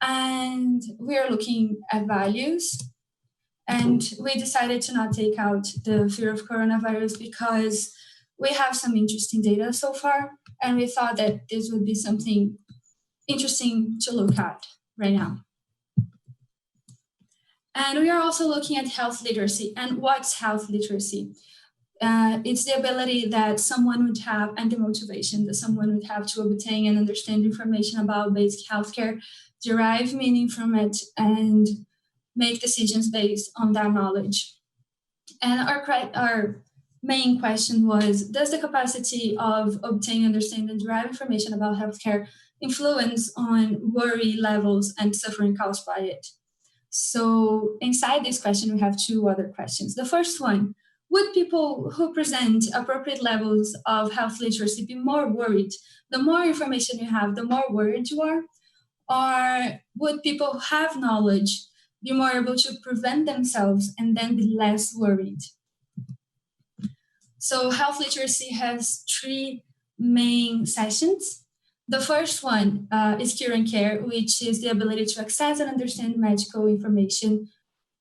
And we are looking at values. And we decided to not take out the fear of coronavirus because we have some interesting data so far, and we thought that this would be something interesting to look at right now. And we are also looking at health literacy. And what's health literacy? It's the ability that someone would have, and the motivation that someone would have to obtain and understand information about basic healthcare, derive meaning from it, and make decisions based on that knowledge. And our main question was, does the capacity of obtain, understand, and derive information about healthcare influence on worry levels and suffering caused by it? So inside this question, we have two other questions. The first one, would people who present appropriate levels of health literacy be more worried? The more information you have, the more worried you are? Or would people who have knowledge be more able to prevent themselves and then be less worried? So health literacy has three main sessions. The first one is cure and care, which is the ability to access and understand medical information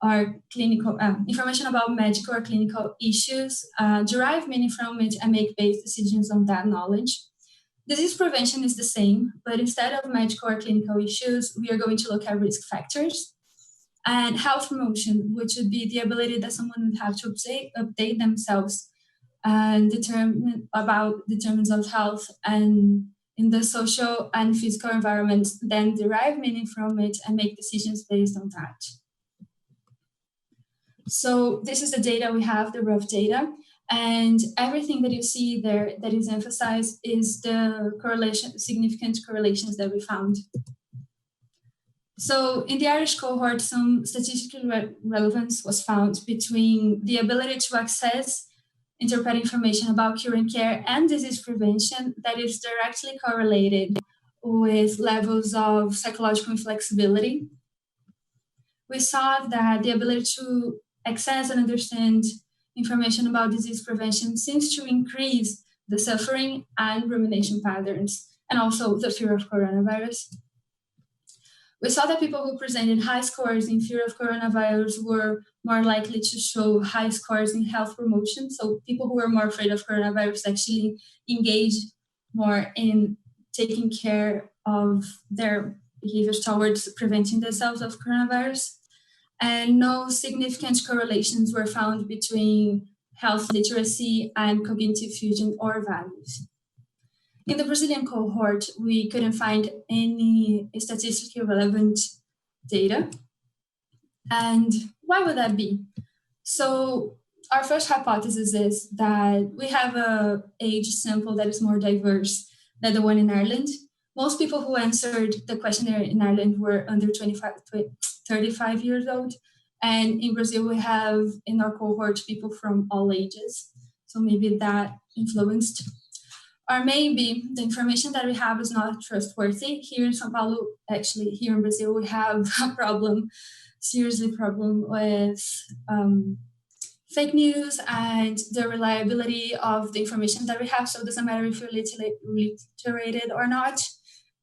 or clinical information about medical or clinical issues, derive meaning from it, and make based decisions on that knowledge. Disease prevention is the same, but instead of medical or clinical issues, we are going to look at risk factors. And health promotion, which would be the ability that someone would have to update themselves and determine about determinants of health and in the social and physical environment, then derive meaning from it and make decisions based on that. So this is the data we have, the rough data, and everything that you see there that is emphasized is the correlation, significant correlations that we found. So in the Irish cohort, some statistical relevance was found between the ability to access, interpret information about cure and care and disease prevention that is directly correlated with levels of psychological inflexibility. We saw that the ability to access and understand information about disease prevention seems to increase the suffering and rumination patterns, and also the fear of coronavirus. We saw that people who presented high scores in fear of coronavirus were more likely to show high scores in health promotion. So people who were more afraid of coronavirus actually engaged more in taking care of their behaviors towards preventing themselves of coronavirus. And no significant correlations were found between health literacy and cognitive fusion or values. In the Brazilian cohort, we couldn't find any statistically relevant data. And why would that be? So our first hypothesis is that we have an age sample that is more diverse than the one in Ireland. Most people who answered the questionnaire in Ireland were under 35 years old. And in Brazil, we have in our cohort people from all ages. So maybe that influenced. Or maybe the information that we have is not trustworthy. Here in São Paulo, actually, here in Brazil, we have a problem, seriously problem with fake news and the reliability of the information that we have. So it doesn't matter if you're literated or not.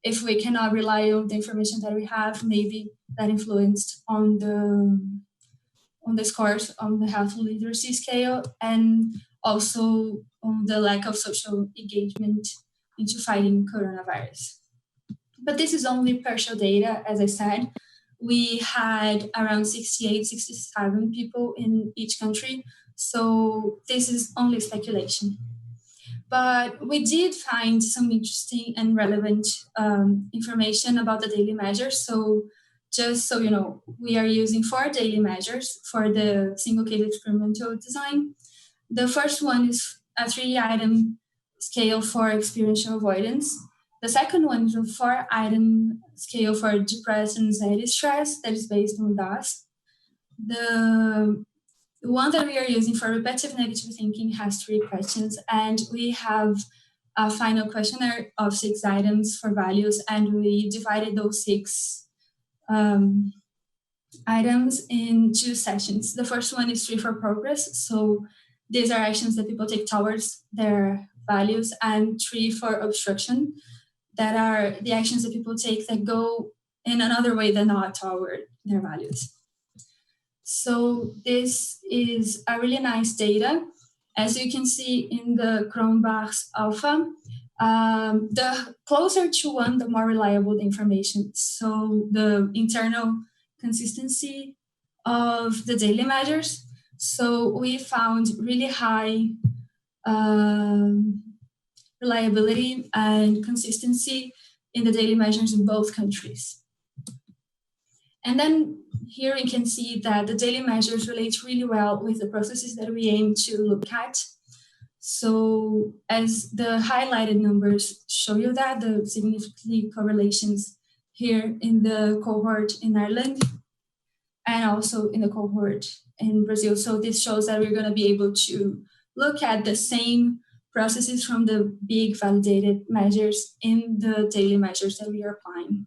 If we cannot rely on the information that we have, maybe that influenced on the scores on the health literacy scale, and also on the lack of social engagement into fighting coronavirus. But this is only partial data, as I said. We had around 68, 67 people in each country, so this is only speculation. But we did find some interesting and relevant information about the daily measures. So just so you know, we are using 4 daily measures for the single case experimental design. The first one is a 3-item scale for experiential avoidance. The second one is a 4-item scale for depression and anxiety stress that is based on DAS. The one that we are using for repetitive negative thinking has 3 questions, and we have a final questionnaire of 6 items for values, and we divided those 6 items in 2 sessions. The first one is 3 for progress. So these are actions that people take towards their values, and 3 for obstruction, that are the actions that people take that go in another way than not toward their values. So this is a really nice data. As you can see in the Cronbach's alpha, the closer to 1, the more reliable the information. So the internal consistency of the daily measures. So we found really high reliability and consistency in the daily measures in both countries. And then here we can see that the daily measures relate really well with the processes that we aim to look at. So as the highlighted numbers show you that, the significant correlations here in the cohort in Ireland and also in the cohort in Brazil. So this shows that we're going to be able to look at the same processes from the big validated measures in the daily measures that we are applying.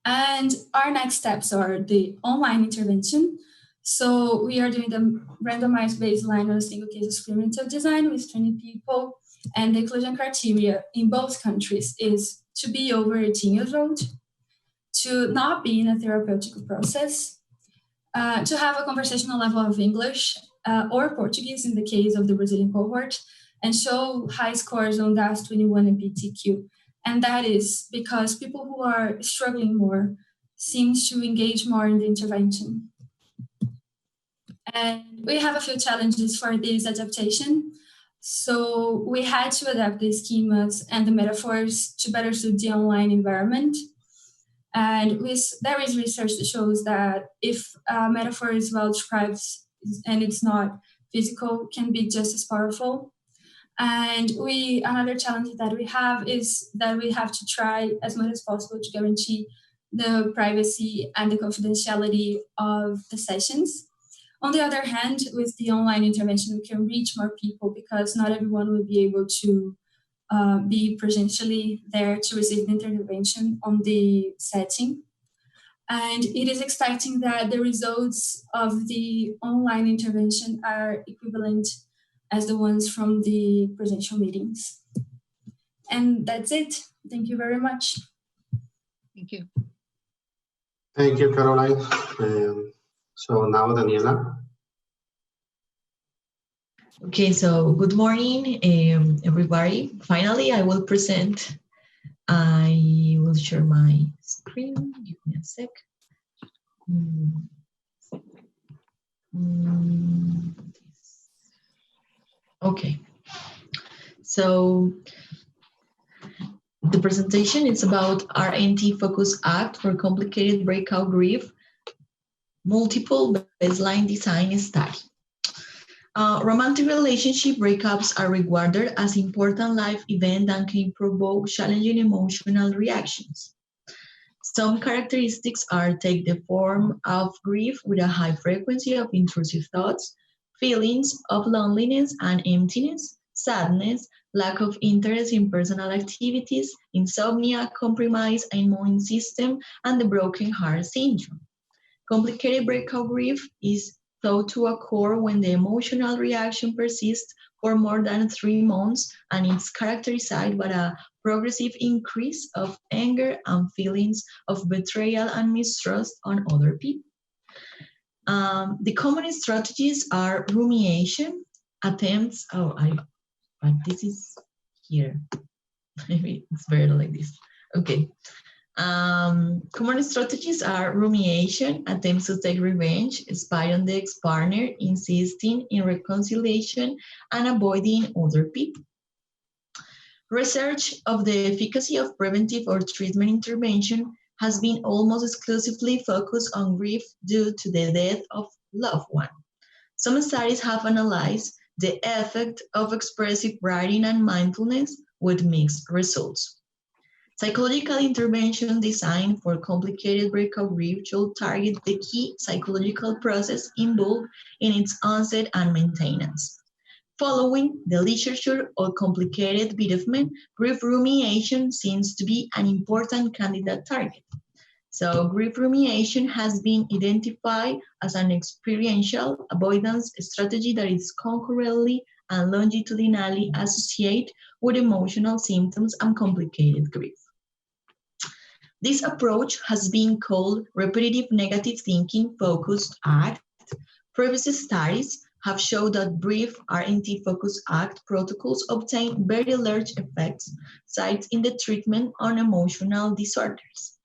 And our next steps are the online intervention. So we are doing the randomized baseline on a single case experimental design with 20 people. And the inclusion criteria in both countries is to be over 18 years old, to not be in a therapeutic process, to have a conversational level of English or Portuguese in the case of the Brazilian cohort, and show high scores on DAS 21 and PTQ. And that is because people who are struggling more seem to engage more in the intervention. And we have a few challenges for this adaptation. So we had to adapt the schemas and the metaphors to better suit the online environment. And there is research that shows that if a metaphor is well described and it's not physical, can be just as powerful. And another challenge that we have is that we have to try as much as possible to guarantee the privacy and the confidentiality of the sessions. On the other hand, with the online intervention, we can reach more people because not everyone will be able to be presentially there to receive the intervention on the setting. And it is expecting that the results of the online intervention are equivalent as the ones from the presential meetings. And that's it. Thank you very much. Thank you. Thank you, Caroline. So now, Daniela. Okay, so good morning, everybody. Finally, I will present. I will share my screen. Give me a sec. Okay, so the presentation is about RNT Focus Act for Complicated Breakout Grief, Multiple Baseline Design Study. Romantic relationship breakups are regarded as important life event that can provoke challenging emotional reactions. Some characteristics take the form of grief with a high frequency of intrusive thoughts, feelings of loneliness and emptiness, sadness, lack of interest in personal activities, insomnia, compromised immune system, and the broken heart syndrome. Complicated breakout grief is thought to occur when the emotional reaction persists for more than 3 months and it's characterized by a progressive increase of anger and feelings of betrayal and mistrust on other people. The common strategies are rumination, attempts, but this is here. Maybe it's better like this. Okay. Common strategies are rumination, attempts to take revenge, spy on the ex-partner, insisting in reconciliation, and avoiding other people. Research of the efficacy of preventive or treatment intervention has been almost exclusively focused on grief due to the death of loved one. Some studies have analyzed the effect of expressive writing and mindfulness, with mixed results. Psychological intervention designed for complicated breakout grief should target the key psychological process involved in its onset and maintenance. Following the literature on complicated bereavement, grief rumination seems to be an important candidate target. So grief rumination has been identified as an experiential avoidance strategy that is concurrently and longitudinally associated with emotional symptoms and complicated grief. This approach has been called repetitive negative thinking focused ACT. Previous studies have shown that brief RNT-focused ACT protocols obtain very large effects cited in the treatment on emotional disorders.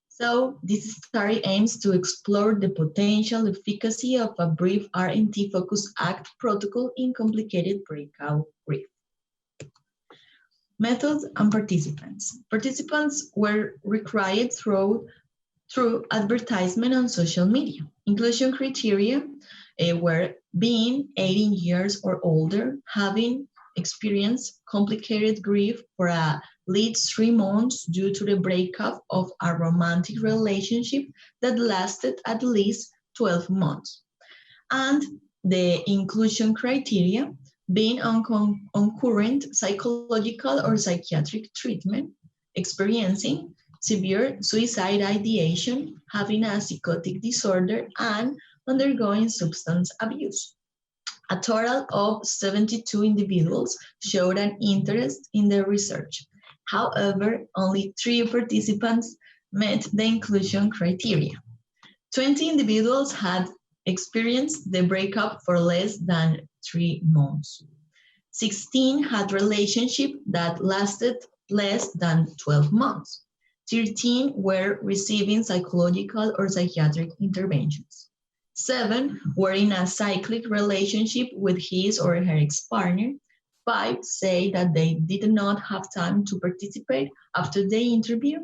So this study aims to explore the potential efficacy of a brief RNT-focused ACT protocol in complicated breakout grief. Methods and participants. Participants were recruited through advertisement on social media. Inclusion criteria were being 18 years or older, having experienced complicated grief for at least 3 months due to the breakup of a romantic relationship that lasted at least 12 months. And the inclusion criteria being on current psychological or psychiatric treatment, experiencing severe suicide ideation, having a psychotic disorder, and undergoing substance abuse. A total of 72 individuals showed an interest in the research. However, only 3 participants met the inclusion criteria. 20 individuals had experienced the breakup for less than 3 months. 16 had relationships that lasted less than 12 months. 13 were receiving psychological or psychiatric interventions. 7 were in a cyclic relationship with his or her ex-partner. 5 say that they did not have time to participate after the interview.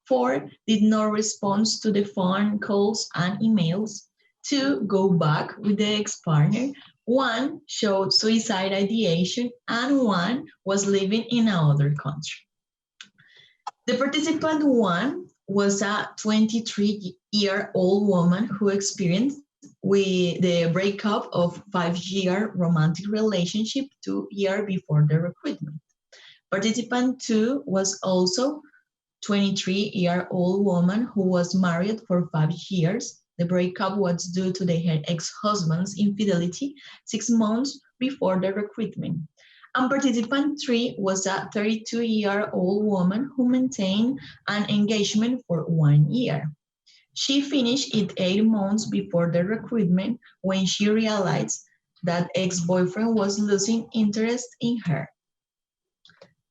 4 did not respond to the phone calls and emails. 2 go back with the ex-partner. 1 showed suicide ideation, and 1 was living in another country. The participant 1 was a 23-year-old woman who experienced with the breakup of 5-year romantic relationship 2 years before the recruitment. Participant 2 was also 23-year-old woman who was married for 5 years. The breakup was due to her ex-husband's infidelity 6 months before the recruitment. And participant 3 was a 32-year-old woman who maintained an engagement for 1 year. She finished it 8 months before the recruitment when she realized that ex-boyfriend was losing interest in her.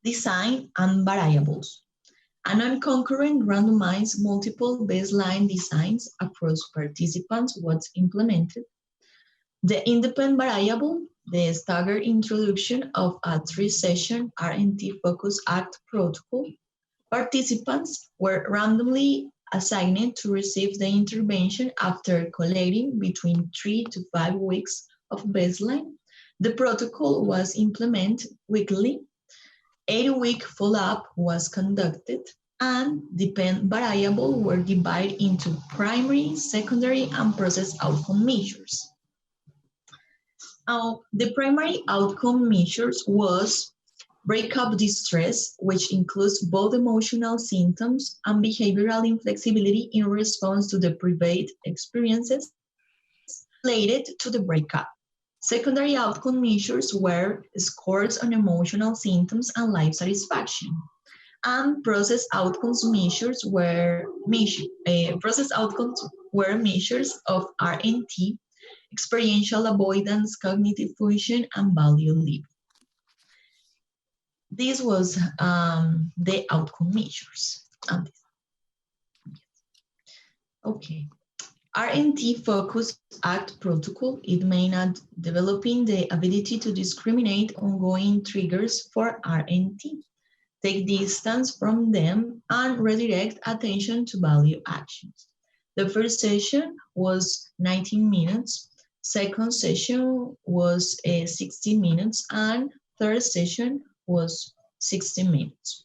Design and variables. A non-concurrent randomized multiple baseline designs across participants was implemented. The independent variable, the staggered introduction of a 3-session RNT-focused ACT protocol. Participants were randomly assigned to receive the intervention after collecting between 3 to 5 weeks of baseline. The protocol was implemented weekly. 8-week follow-up was conducted, and dependent variables were divided into primary, secondary, and process outcome measures. The primary outcome measures was breakup distress, which includes both emotional symptoms and behavioral inflexibility in response to the private experiences related to the breakup. Secondary outcome measures were scores on emotional symptoms and life satisfaction. And process outcomes measures were measures of RNT, experiential avoidance, cognitive function, and value living. This was the outcome measures. Okay. RNT-focused ACT protocol, it aimed at developing the ability to discriminate ongoing triggers for RNT, take distance from them, and redirect attention to value actions. The first session was 19 minutes, second session was 60 minutes, and third session was 60 minutes.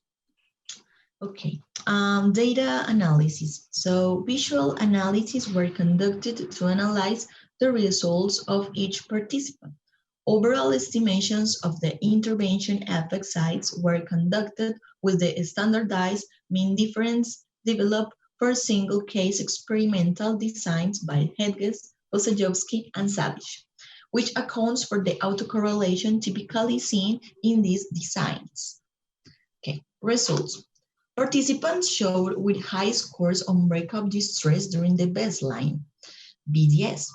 Okay, data analysis. So visual analyses were conducted to analyze the results of each participant. Overall estimations of the intervention effect size were conducted with the standardized mean difference developed for single case experimental designs by Hedges, Osajowski, and Savage, which accounts for the autocorrelation typically seen in these designs. Okay, results. Participants showed with high scores on breakup distress during the baseline, BDS.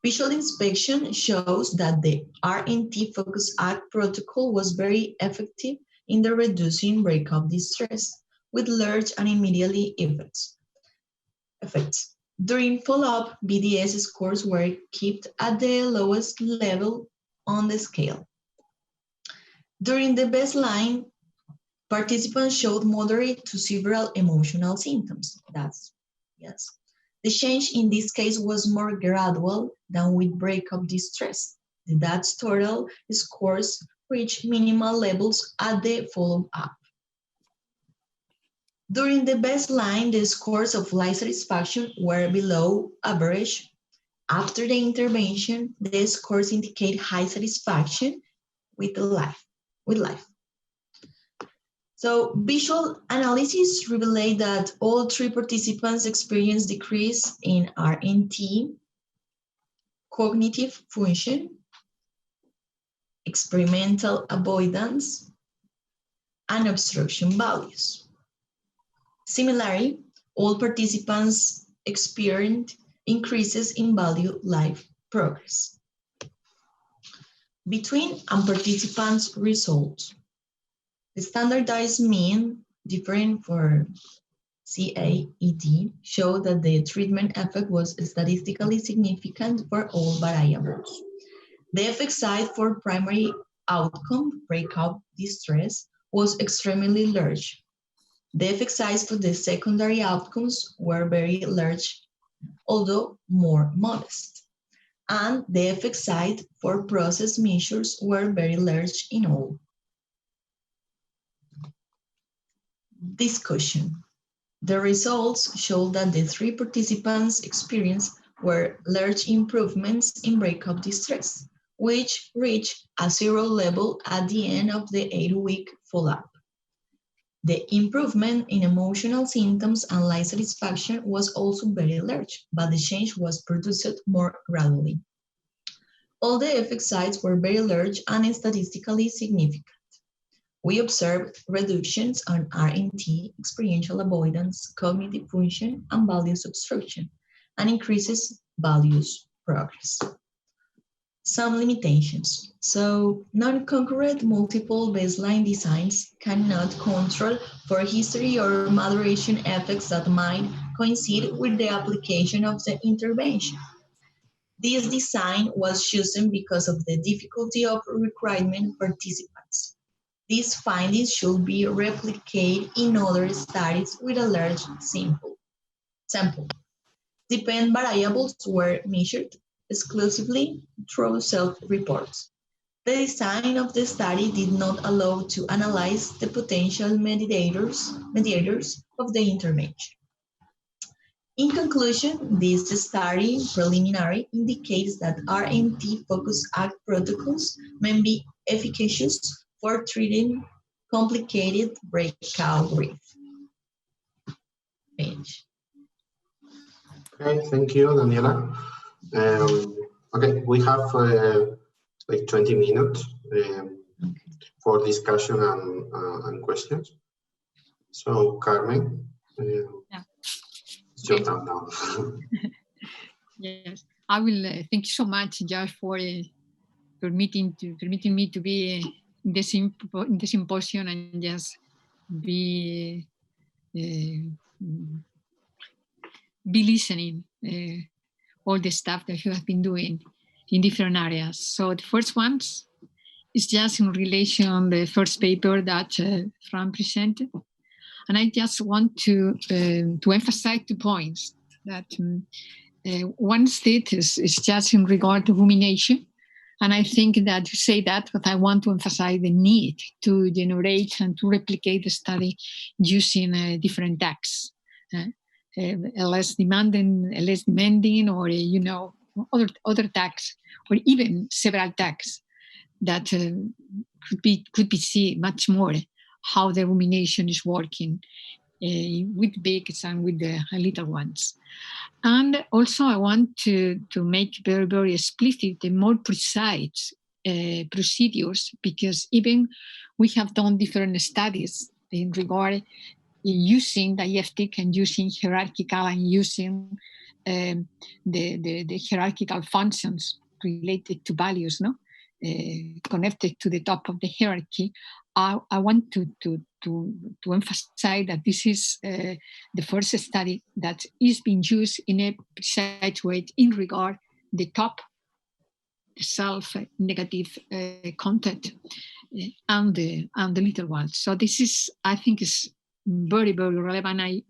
Visual inspection shows that the RNT Focus Act protocol was very effective in the reducing breakup distress with large and immediately effects. During follow-up, BDS scores were kept at the lowest level on the scale. During the baseline, participants showed moderate to severe emotional symptoms. Yes. The change in this case was more gradual than with breakup distress. The DATS total scores reached minimal levels at the follow-up. During the baseline, the scores of life satisfaction were below average. After the intervention, the scores indicate high satisfaction with life. So visual analysis revealed that all 3 participants experienced decrease in RNT, cognitive function, experimental avoidance, and obstruction values. Similarly, all participants experienced increases in value life progress. Between and participants' results. The standardized mean different for CAET showed that the treatment effect was statistically significant for all variables. The effect size for primary outcome, breakup distress, was extremely large. The effect size for the secondary outcomes were very large, although more modest. And the effect size for process measures were very large in all. Discussion. The results show that the 3 participants experienced were large improvements in breakup distress, which reached a 0 level at the end of the 8-week follow-up. The improvement in emotional symptoms and life satisfaction was also very large, but the change was produced more gradually. All the effect sizes were very large and statistically significant. We observed reductions on RNT, experiential avoidance, cognitive function, and values obstruction, and increases values progress. Some limitations. So, non-concurrent multiple baseline designs cannot control for history or maturation effects that might coincide with the application of the intervention. This design was chosen because of the difficulty of recruitment participants. These findings should be replicated in other studies with a large sample. Dependent variables were measured exclusively through self-reports. The design of the study did not allow to analyze the potential mediators of the intervention. In conclusion, this study preliminary indicates that RNT Focus Act protocols may be efficacious for treating complicated breakout grief. Okay, thank you, Daniela. Okay, we have like 20 minutes for discussion and questions. So, Carmen, it's your turn now. Yes, I will. Thank you so much, Josh, for permitting me to be in the symposium and just be listening all the stuff that you have been doing in different areas. So the first one is just in relation to the first paper that Fran presented, and I just want to emphasize 2 points. That one state is just in regard to rumination, And I think that you say that, but I want to emphasize the need to generate and to replicate the study using different tags, less demanding, or other tags, or even several tags that could be see much more how the rumination is working with bigs and with the little ones. And also I want to make very, very explicit the more precise procedures, because even we have done different studies in regard using dialectic and using hierarchical and using the hierarchical functions related to values, connected to the top of the hierarchy. I want to emphasize that this is the first study that is being used in a precise way in regard the top, the self-negative content, and the little ones. So this is, I think, is very, very relevant.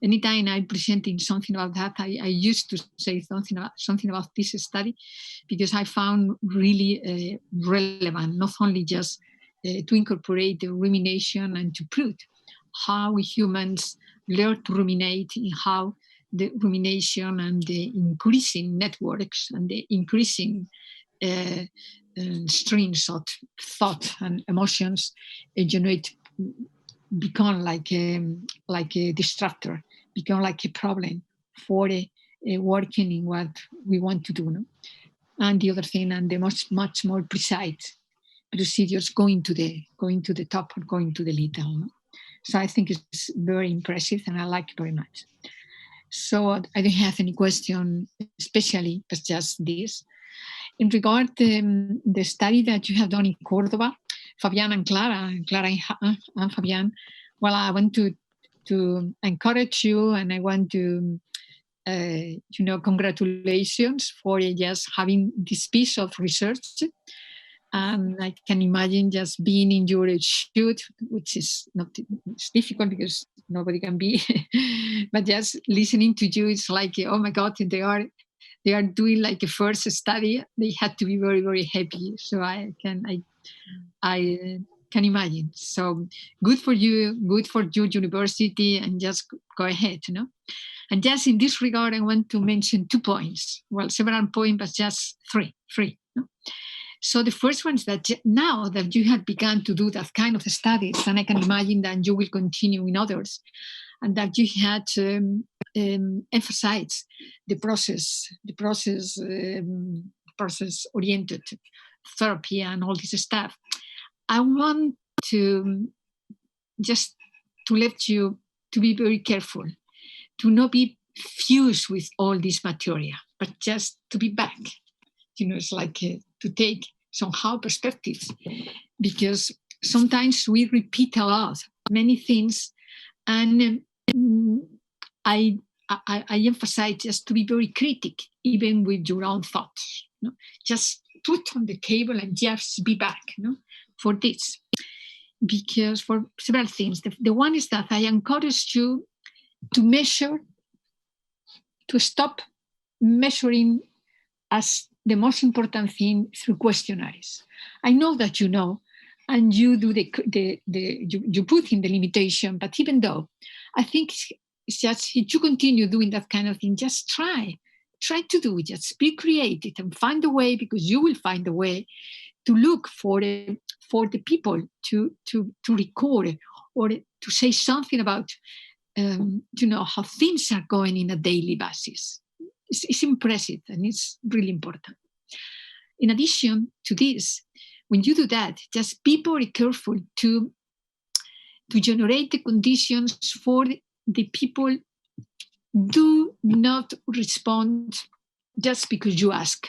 Anytime I'm presenting something about that, I used to say something about this study, because I found really relevant, not only just to incorporate the rumination and to prove how we humans learn to ruminate, in how the rumination and the increasing networks and the increasing streams of thought and emotions generate, become like a disruptor, become like a problem for working in what we want to do. And the other thing, and the much more precise procedures going to the top or going to the little. So I think it's very impressive, and I like it very much. So I don't have any question, especially, but just this. In regard to the study that you have done in Cordoba, Fabian and Clara and Fabian, well, I want to encourage you, and I want to, congratulations for just having this piece of research. And I can imagine just being in your shoot, which is not, it's difficult because nobody can be, but just listening to you, it's like, oh my God, they are doing like a first study. They had to be very, very happy. So I can imagine. So good for you, good for your university, and just go ahead, And just in this regard, I want to mention 2 points. Well, several points, but just three. So the first one is that now that you have begun to do that kind of studies, and I can imagine that you will continue in others, and that you had emphasized the process-oriented therapy and all this stuff, I want to just to let you to be very careful, to not be fused with all this material, but just to be back. It's like to take somehow perspectives, because sometimes we repeat a lot, many things, and I emphasize just to be very critical, even with your own thoughts. Just put on the table and just be back for this, because for several things. The one is that I encourage you to measure, to stop measuring as the most important thing through questionnaires. I know that you know, and you do you put in the limitation, but even though, I think it's just, if you continue doing that kind of thing, just try to do it, just be creative and find a way, because you will find a way to look for the people to record or to say something about, how things are going in a daily basis. It's impressive, and it's really important. In addition to this, when you do that, just be very careful to generate the conditions for the people do not respond just because you ask.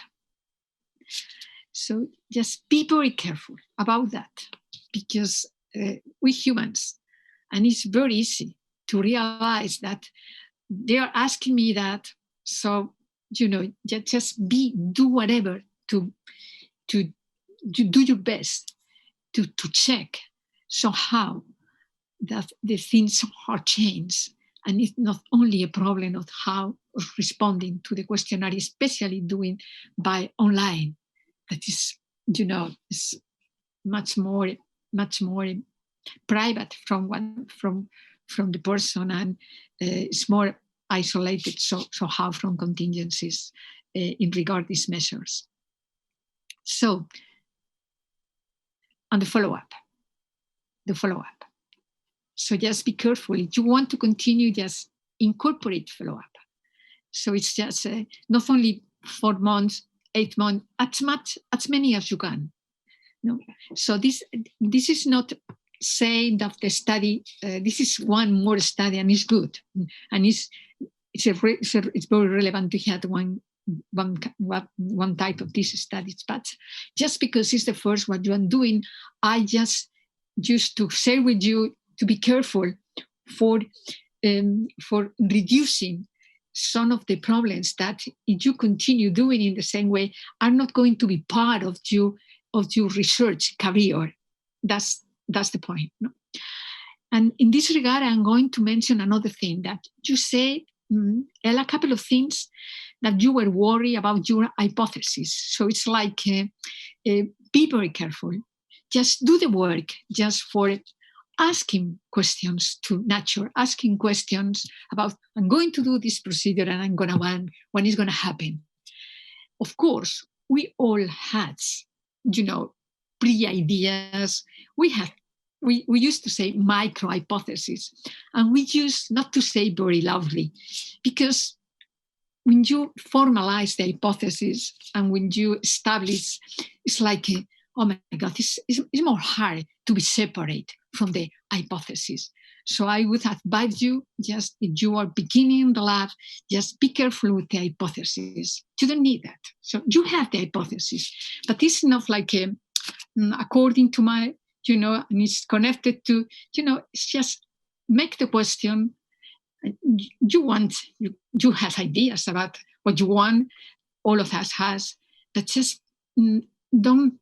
So just be very careful about that, because we humans, and it's very easy to realize that they are asking me that. So, just do whatever to do your best to check somehow that the things are changed. And it's not only a problem of how responding to the questionnaire, especially doing by online, that is, is much more private from the person, and it's more isolated. So how from contingencies in regard these measures. So, and the follow-up. So just be careful. If you want to continue, just incorporate follow-up. So it's just not only 4 months, 8 months, as many as you can. No. So this is not saying that the study. This is one more study, and it's good, and it's very relevant to have one type of these studies. But just because it's the first one you are doing, I just used to share with you to be careful for reducing some of the problems that, if you continue doing in the same way, are not going to be part of your research career. That's the point. No? And in this regard, I'm going to mention another thing that you say, a couple of things that you were worried about your hypothesis. So it's like, be very careful. Just do the work just for asking questions to nature, asking questions about, I'm going to do this procedure and I'm going to want when it's going to happen. Of course, we all had, pre-ideas. We used to say micro-hypothesis, and we used not to say very loudly, because when you formalize the hypothesis and when you establish, it's like, oh my God, it's more hard to be separate from the hypothesis. So I would advise you, just if you are beginning the lab, just be careful with the hypothesis. You don't need that. So you have the hypothesis, but it's not like according to my, and it's connected to, it's just make the question. You have ideas about what you want. All of us has, but just don't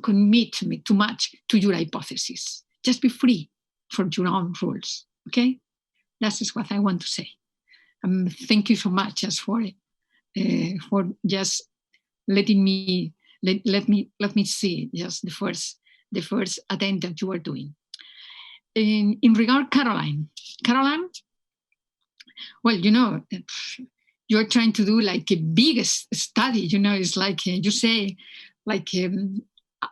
commit me too much to your hypothesis. Just be free for your own rules. Okay, that is what I want to say. Thank you so much just for just letting me let me see just the first attempt that you are doing. In regard Caroline, well, you're trying to do like a biggest study. It's like you say, like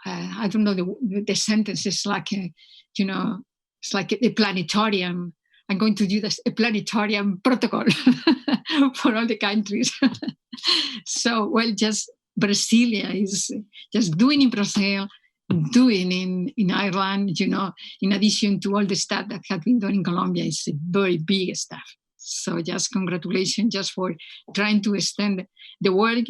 I don't know the sentence is like it's like a planetarium. I'm going to do a planetarium protocol for all the countries. So, well, just Brasilia is just doing in Brazil, doing in Ireland, in addition to all the stuff that has been done in Colombia. It's a very big stuff. So just congratulations just for trying to extend the work.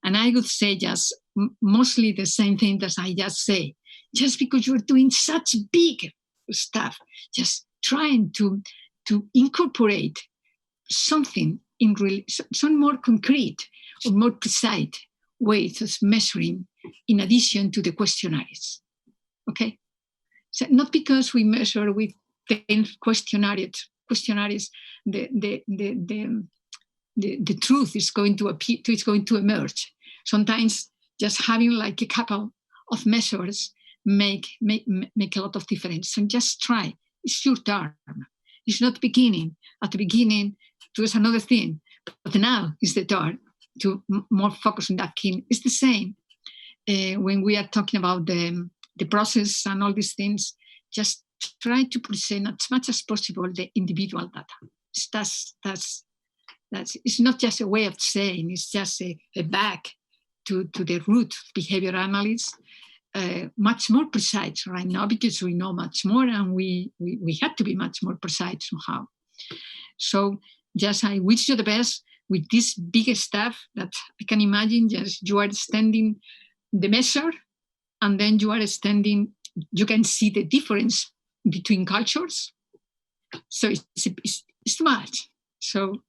And I would say just mostly the same thing that I just say. Just because you're doing such big stuff, just trying to incorporate something in really, some more concrete or more precise ways of measuring in addition to the questionnaires. Okay? So not because we measure with 10 questionnaires, the truth is going to appear, it's going to emerge. Sometimes just having like a couple of measures make a lot of difference. And just try. It's your turn. It's not beginning. At the beginning, it was another thing. But now is the turn to more focus on that thing. It's the same when we are talking about the process and all these things. Just try to present as much as possible the individual data. That's it's not just a way of saying, it's just a back to the root of behavior analysis, much more precise right now because we know much more and we had to be much more precise somehow. So just I wish you the best with this big stuff that I can imagine. Just you are extending the measure and then you are extending, you can see the difference between cultures. So it's too much. So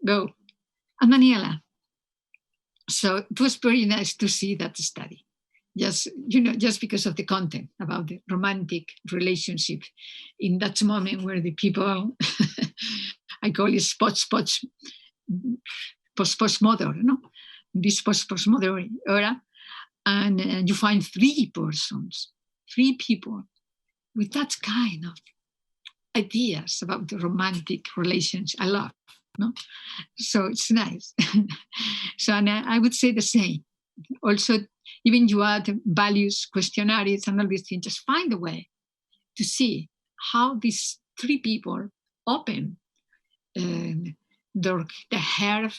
go. And Daniela. So it was very nice to see that study. Just, just because of the content about the romantic relationship in that moment where the people, I call it postmodern, this postmodern era, and you find three people with that kind of ideas about the romantic relations I love. No? So it's nice. So and I would say the same. Also, even you add values, questionnaires, and all these things, just find a way to see how these three people open the hair,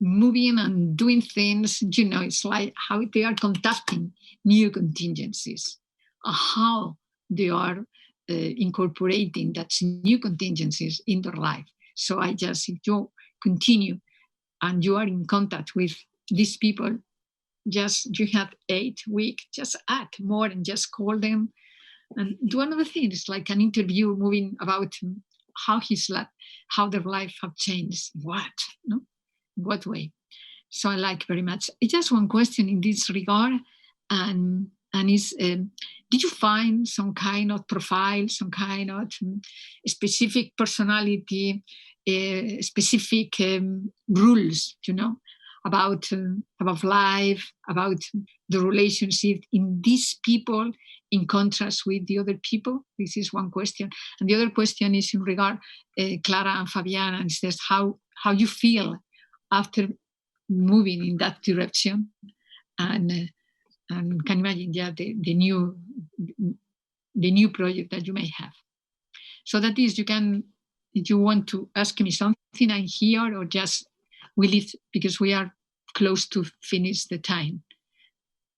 moving and doing things. You know, it's like how they are contacting new contingencies, how they are incorporating that new contingencies in their life. So if you continue and you are in contact with these people, you have 8 weeks, just add more and just call them and do another thing. It's like an interview moving about how his life, how their life have changed. What way? So I like very much. Just one question in this regard, and is did you find some kind of profile, some kind of specific personality, specific rules, about life, about the relationship in these people in contrast with the other people? This is one question. And the other question is in regard, Clara and Fabiana, and says how you feel after moving in that direction, and can imagine the new project that you may have. So that is, you can, if you want to ask me something, I'm here, or just we leave because we are close to finish the time.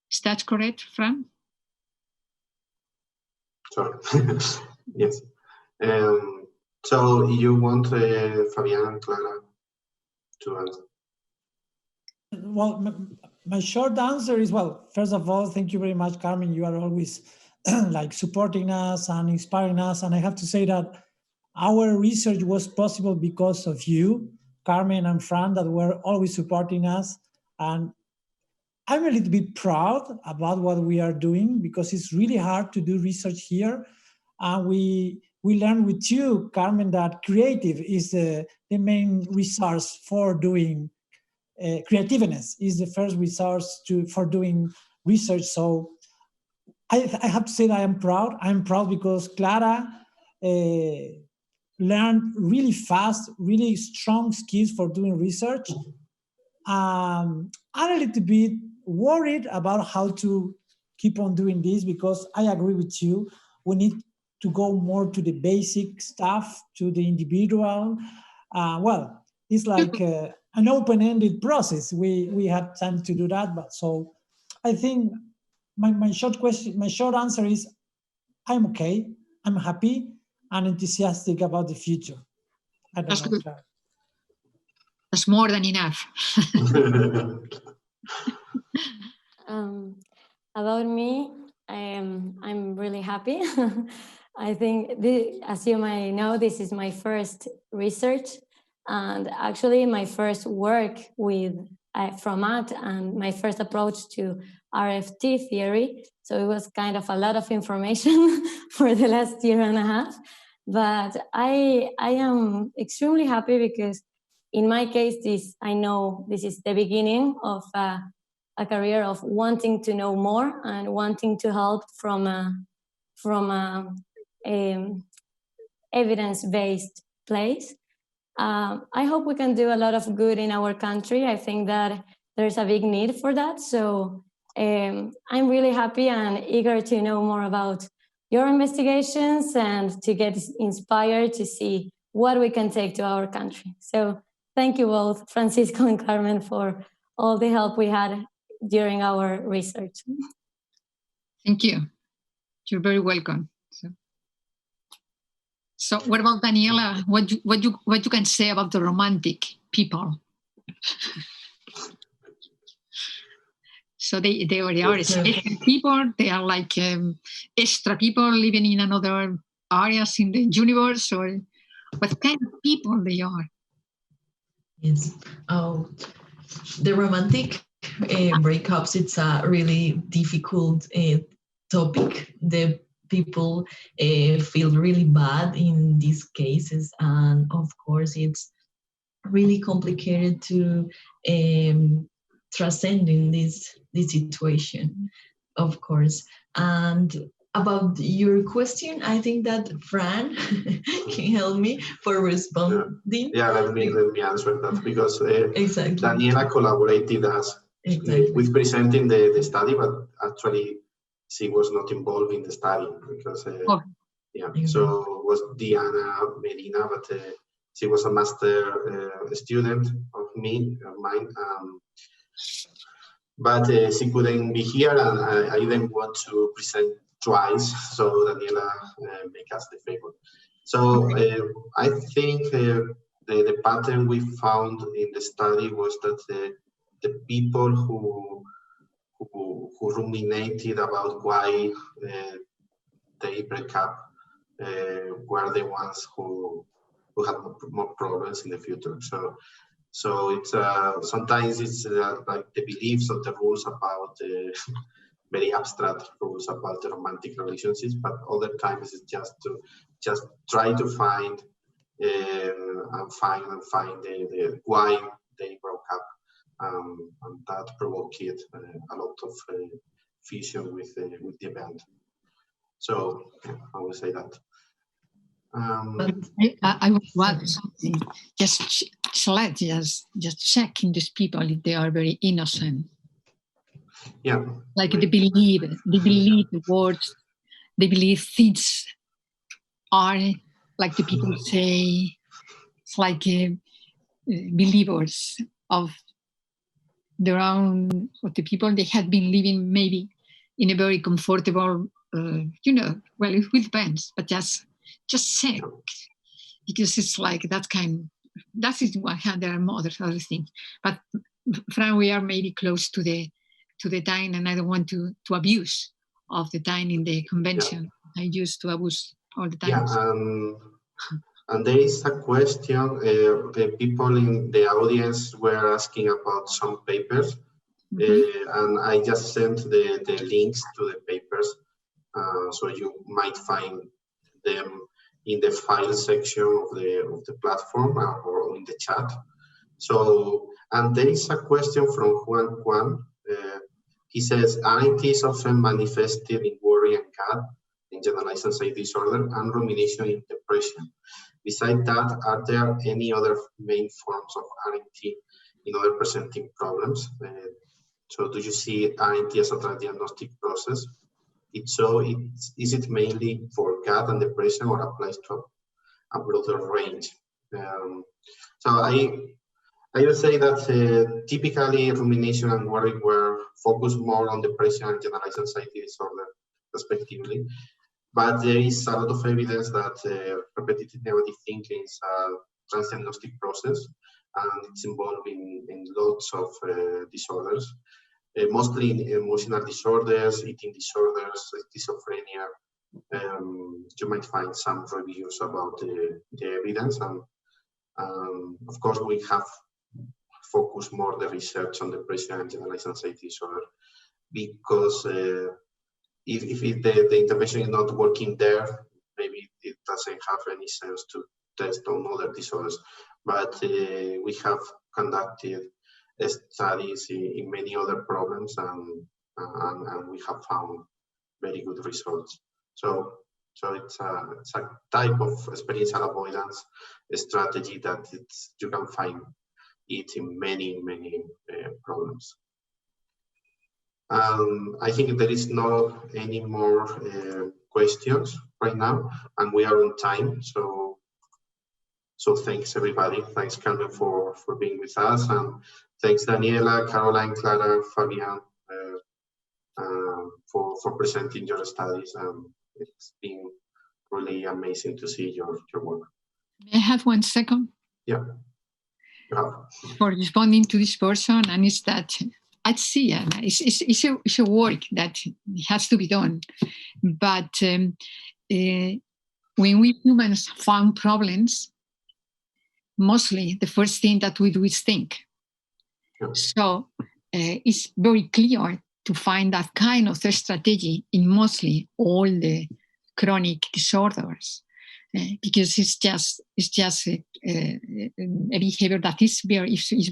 Is that correct, Fran? Sorry. Yes. So you want Fabiana and Clara to answer? Well, my short answer is, well, first of all, thank you very much, Carmen. You are always like supporting us and inspiring us. And I have to say that our research was possible because of you, Carmen and Fran, that were always supporting us. And I'm a little bit proud about what we are doing because it's really hard to do research here. And we learned with you, Carmen, that creative is the main resource for doing creativeness is the first resource for doing research. So I have to say that I'm proud. I'm proud because Clara learned really fast, really strong skills for doing research. I'm a little bit worried about how to keep on doing this because I agree with you. We need to go more to the basic stuff, to the individual. Well, it's like an open-ended process. We have time to do that, but so I think my short answer is I'm okay, I'm happy and enthusiastic about the future. I don't know. Good. That's more than enough. About me, I'm really happy. I think, as you might know, this is my first research and actually my first work with FROMAT and my first approach to RFT theory. So it was kind of a lot of information for the last year and a half. But I am extremely happy because in my case, I know this is the beginning of a career of wanting to know more and wanting to help from evidence-based place. I hope we can do a lot of good in our country. I think that there's a big need for that. So I'm really happy and eager to know more about your investigations and to get inspired to see what we can take to our country. So thank you both, Francisco and Carmen, for all the help we had during our research. Thank you. You're very welcome. So what about Daniela? What you can say about the romantic people? So they are special people. They are like extra people living in another areas in the universe, or what kind of people they are? Yes. The romantic breakups, it's a really difficult topic. The people feel really bad in these cases, and of course it's really complicated to transcending this situation, of course. And about your question, I think that Fran can help me for responding. Yeah, let me answer that, because exactly. Daniela collaborated us with presenting the study, but actually she was not involved in the study because so was Diana Medina, but she was a master student of mine. But she couldn't be here, and I didn't want to present twice, so Daniela make us the favor. So I think the pattern we found in the study was that the people who ruminated about why they break up were the ones who had more problems in the future. So it's sometimes it's like the beliefs of the rules about very abstract rules about the romantic relationships, but other times it's just to try to find the why they broke up, and that provoked a lot of fusion with the event. So I would say that. I would want something. Just checking these people if they are very innocent. Yeah. Like they believe the words, they believe things are like the people say. It's like believers of their own, of the people they had been living maybe in a very comfortable, well, it will depend, but just check, because it's like that is one hand. There are other things, but Fran, we are maybe close to the time, and I don't want to abuse of the time in the convention. I used to abuse all the time. Yeah, and there is a question. The people in the audience were asking about some papers, and I just sent the links to the papers, so you might find them in the file section of the platform or in the chat. So, and there is a question from Juan. He says, anxiety is often manifested in worry and GAD, in generalized anxiety disorder, and rumination in depression. Besides that, are there any other main forms of anxiety in other presenting problems? So do you see anxiety as a diagnostic process? If so, is it mainly for GAD and depression, or applies to a broader range? So I would say that typically rumination and worry were focused more on depression and generalized anxiety disorder, respectively. But there is a lot of evidence that repetitive negative thinking is a transdiagnostic process, and it's involved in lots of disorders, mostly in emotional disorders, eating disorders, schizophrenia. You might find some reviews about the evidence, and of course we have focused more the research on depression and generalized anxiety disorder, because if the intervention is not working there, maybe it doesn't have any sense to test on other disorders. But we have conducted studies in many other problems, and we have found very good results. So it's a type of experiential avoidance strategy that you can find it in many problems. I think there is no any more questions right now, and we are on time. So thanks everybody. Thanks Carmen for being with us, and thanks Daniela, Caroline, Clara, Fabian for presenting your studies. It's been really amazing to see your work. May I have 1 second? Yeah. For responding to this person, and it's that I'd see it's a work that has to be done. But when we humans found problems, mostly the first thing that we do is think. Yeah. So it's very clear to find that kind of strategy in mostly all the chronic disorders. because it's just a behavior that is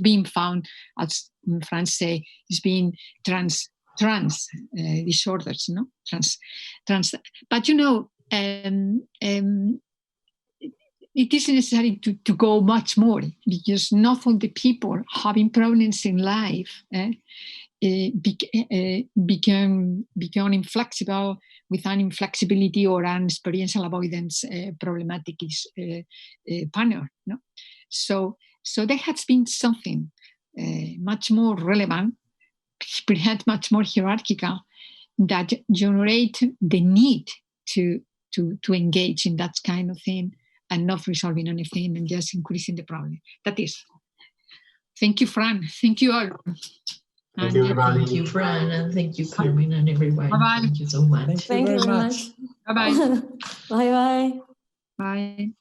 being found, as in France say, is being trans disorders, no? Trans. But it is necessary to go much more, because not all the people having problems in life become inflexible with an inflexibility or an experiential avoidance problematic panel. No? So there has been something much more relevant, perhaps much more hierarchical, that generate the need to engage in that kind of thing, and not resolving anything and just increasing the problem. That is. Thank you, Fran. Thank you all. Thank you, everybody. Thank you, Fran, and thank you, Carmen, and everybody. Bye-bye. Thank you so much. Thank you very much. Bye-bye. Bye-bye. Bye.